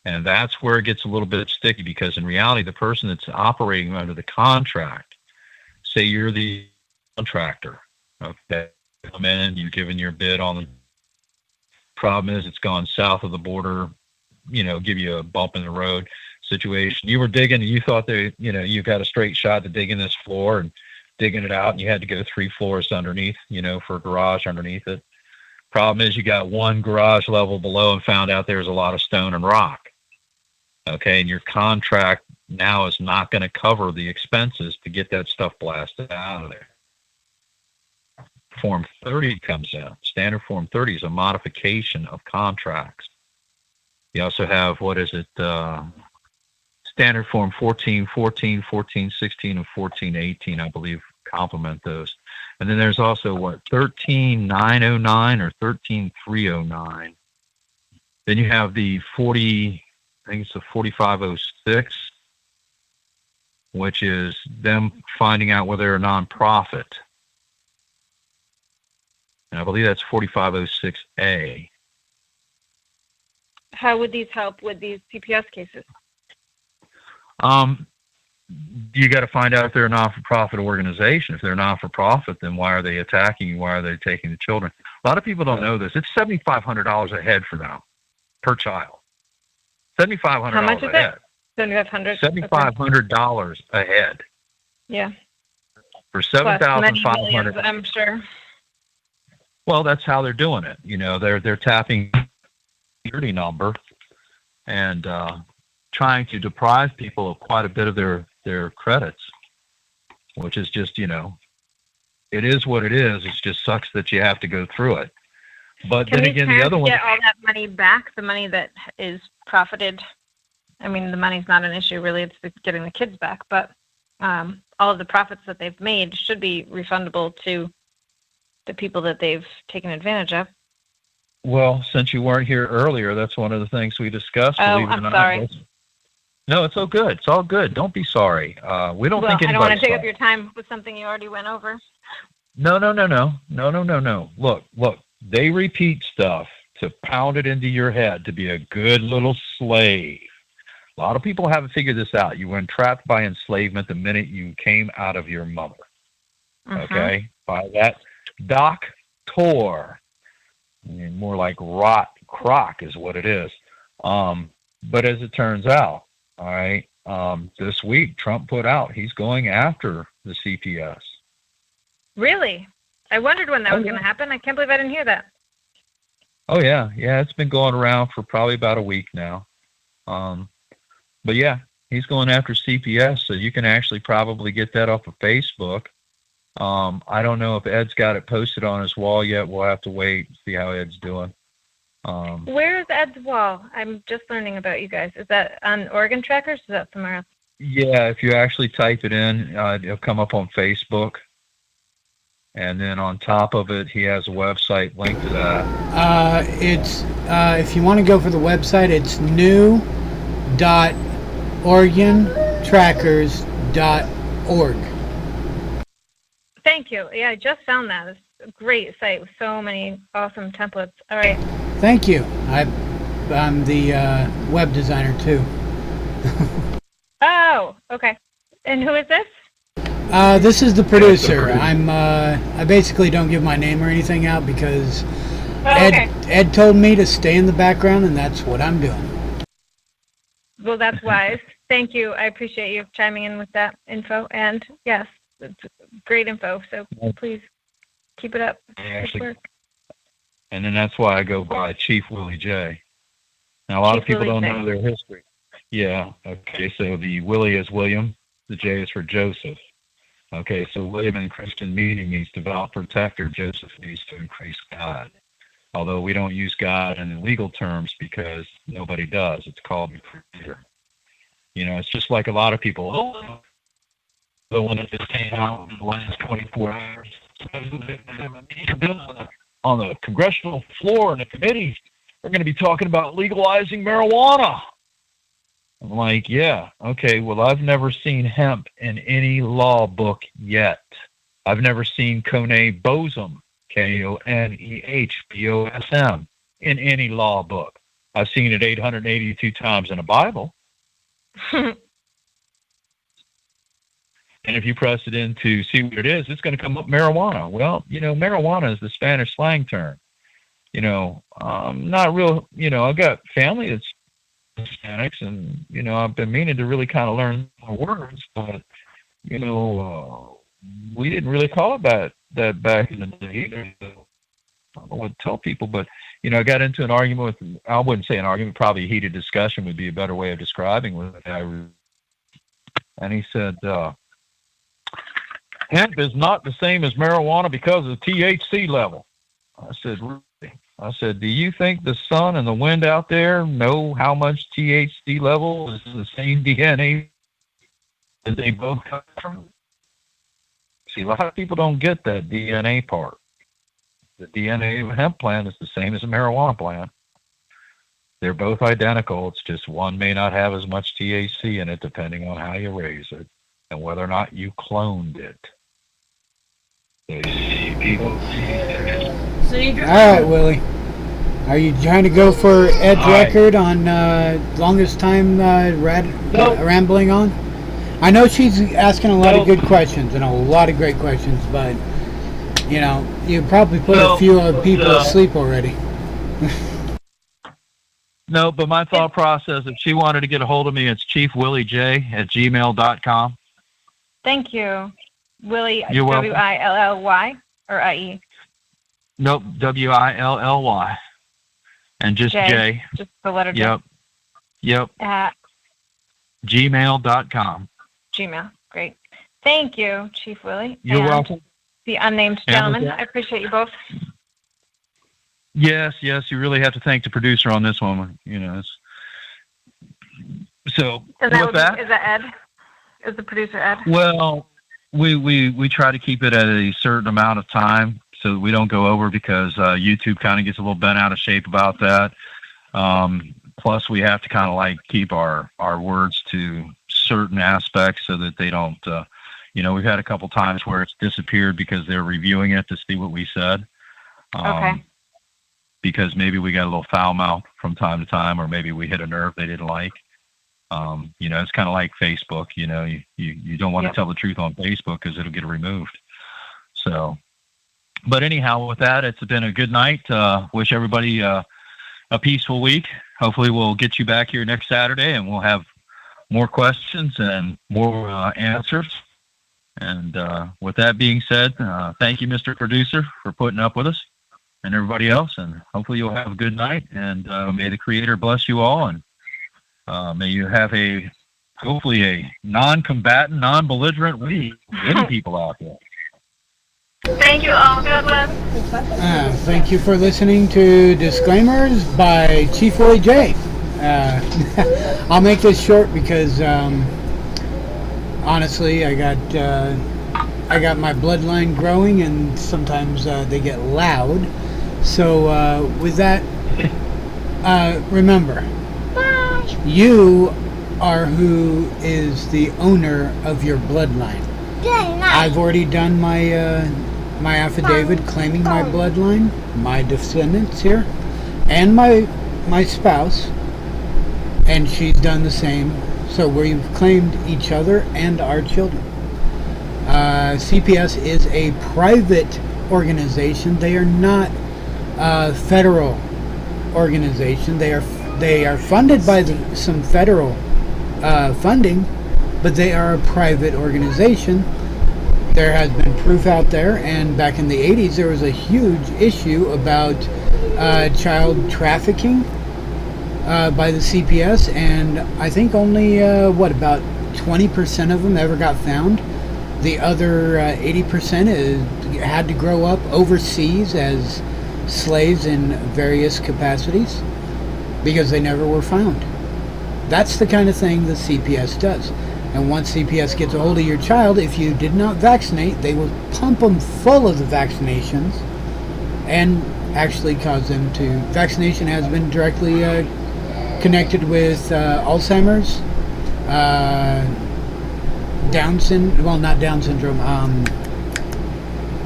And that's where it gets a little bit sticky because in reality, the person that's operating under the contract, say you're the contractor, okay, come in, you've given your bid on the problem is it's gone south of the border, give you a bump in the road situation. You were digging and you thought you got a straight shot to digging this floor and digging it out and you had to go 3 floors underneath, for a garage underneath it. Problem is you got one garage level below and found out there's a lot of stone and rock. Okay, and your contract now is not going to cover the expenses to get that stuff blasted out of there. Form 30 comes in. Standard Form 30 is a modification of contracts. You also have, Standard Form 14, 14, 14, 16, and 14, 18, I believe, complement those. And then there's also, 13909 or 13309. Then you have the 4506, which is them finding out whether they're a nonprofit. And I believe that's 4506A. How would these help with these CPS cases? You got to find out if they're a not-for-profit organization. If they're not-for-profit, then why are they attacking you? Why are they taking the children? A lot of people don't know this. It's $7,500 a head for them, per child. $7,500 How much is a head. $7,500? $7,500 a head. Yeah. For $7,500. I'm sure. Well, that's how they're doing it. They're tapping the security number and trying to deprive people of quite a bit of their credits, which is just, it is what it is. It just sucks that you have to go through it. But then again, the other one. Get all that money back, the money that is profited. I mean, the money's not an issue, really. It's getting the kids back. But all of the profits that they've made should be refundable to the people that they've taken advantage of. Well, since you weren't here earlier, that's one of the things we discussed. I'm sorry. No, it's all good. It's all good. Don't be sorry. We don't think anybody's I don't want to take sorry. up your time with something you already went over. No. Look. They repeat stuff to pound it into your head to be a good little slave. A lot of people haven't figured this out. You were entrapped by enslavement the minute you came out of your mother. Okay? By that doctor. More like rot crock is what it is. But as it turns out, all right, this week Trump put out he's going after the CPS. Really? I wondered when that was going to happen. I can't believe I didn't hear that. Oh, yeah. Yeah, it's been going around for probably about a week now. But, yeah, he's going after CPS, so you can actually probably get that off of Facebook. I don't know if Ed's got it posted on his wall yet. We'll have to wait and see how Ed's doing. Where is Ed's wall? I'm just learning about you guys. Is that on Oregon Trackers or is that somewhere else? Yeah, if you actually type it in, it'll come up on Facebook. And then on top of it, he has a website linked to that. It's if you want to go for the website, it's new.oregontrackers.org. Thank you. Yeah, I just found that. It's a great site with so many awesome templates. All right. Thank you. I'm the web designer too. Oh, okay. And who is this? This is the producer. I basically don't give my name or anything out because Ed told me to stay in the background, and that's what I'm doing. Well, that's wise. Thank you. I appreciate you chiming in with that info. And yes, it's great info. So please keep it up. Good work. And then that's why I go by Chief Willie J. Now, a lot of people don't know their history. Yeah. Okay. So the Willie is William. The J is for Joseph. Okay. So William in Christian meaning means devout protector. Joseph means to increase God. Although we don't use God in legal terms because nobody does. It's called the Creator. It's just like a lot of people. The one that just came out in the last 24 hours on the congressional floor and the committee, they're going to be talking about legalizing marijuana. I'm like, yeah, okay, well, I've never seen hemp in any law book yet. I've never seen Konehbosm, Konehbosm, in any law book. I've seen it 882 times in a Bible. And if you press it in to see what it is, it's going to come up marijuana. Well, marijuana is the Spanish slang term. Not real, I've got family that's Hispanics, and, I've been meaning to really kind of learn the words, but, we didn't really call it that back in the day either. So I don't know what to tell people, but, I got into an argument with, I wouldn't say an argument, probably a heated discussion would be a better way of describing with a guy And he said, hemp is not the same as marijuana because of the THC level. I said, really? I said, do you think the sun and the wind out there know how much THC level is the same DNA that they both come from? See, a lot of people don't get that DNA part. The DNA of a hemp plant is the same as a marijuana plant. They're both identical. It's just one may not have as much THC in it depending on how you raise it and whether or not you cloned it. So you see, people. All right, Willie. Are you trying to go for Ed's record on longest time rambling on? I know she's asking a lot of good questions and a lot of great questions, but you know, you probably put a few other people asleep already. No, but my thought process, if she wanted to get a hold of me, it's chiefwilliej@gmail.com. Thank you. Willie, You're welcome. W-I-L-L-Y or I-E? Nope, W-I-L-L-Y. And just J. Just the letter J. Yep. At gmail.com. Gmail. Great. Thank you, Chief Willie. You're and welcome. The unnamed gentleman. I appreciate you both. Yes, you really have to thank the producer on this one. You know, so is that Ed? Is the producer Ed? Well, we try to keep it at a certain amount of time so that we don't go over because YouTube kind of gets a little bent out of shape about that. Plus, we have to kind of like keep our words to certain aspects so that they don't. We've had a couple times where it's disappeared because they're reviewing it to see what we said. Okay. Because maybe we got a little foul mouth from time to time, or maybe we hit a nerve they didn't like. It's kind of like Facebook. You don't want to tell the truth on Facebook because it'll get removed. So, but anyhow, with that, it's been a good night. Wish everybody a peaceful week. Hopefully, we'll get you back here next Saturday, and we'll have more questions and more answers. And with that being said, thank you, Mr. Producer, for putting up with us. And everybody else, and hopefully you'll have a good night, and may the Creator bless you all, and may you have hopefully a non-combatant, non-belligerent week with any people out there. Thank you all. God bless. Thank you for listening to Disclaimers by Chief Willie J. I'll make this short because honestly, I got my bloodline growing, and sometimes they get loud. So with that, remember, you are who is the owner of your bloodline. I've already done my affidavit claiming my bloodline, my descendants here, and my spouse, and she's done the same. So we've claimed each other and our children. CPS is a private organization. They are not a federal organization. They are funded by some federal funding, but they are a private organization. There has been proof out there, and back in the 80s there was a huge issue about child trafficking by the CPS, and I think only about 20% of them ever got found. The other 80% had to grow up overseas as slaves in various capacities because they never were found. That's the kind of thing the CPS does. And once CPS gets a hold of your child, if you did not vaccinate, they will pump them full of the vaccinations and actually cause them to... Vaccination has been directly connected with Alzheimer's, Down syndrome, well, not Down syndrome,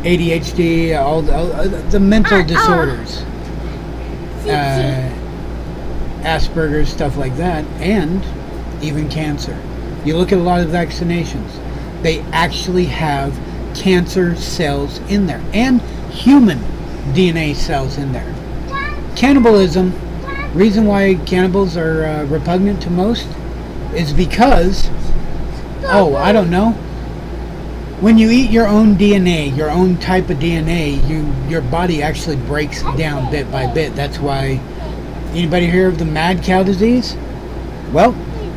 ADHD, all the mental disorders, Asperger's, stuff like that, and even cancer. You look at a lot of vaccinations, they actually have cancer cells in there, and human DNA cells in there. Cannibalism, reason why cannibals are repugnant to most is because, I don't know, when you eat your own DNA, your own type of DNA, your body actually breaks down bit by bit. That's why, anybody hear of the mad cow disease? Well,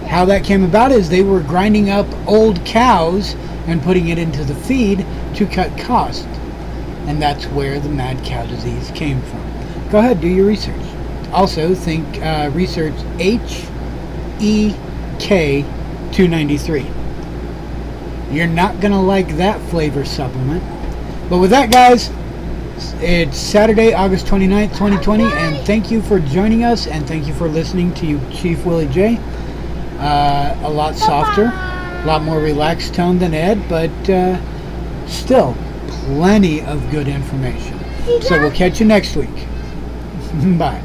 How that came about is they were grinding up old cows and putting it into the feed to cut costs. And that's where the mad cow disease came from. Go ahead, do your research. Also, research HEK293. You're not going to like that flavor supplement. But with that, guys, it's Saturday, August 29th, 2020, and thank you for joining us, and thank you for listening to Chief Willie J. A lot softer, a lot more relaxed tone than Ed, but still plenty of good information. So we'll catch you next week. Bye.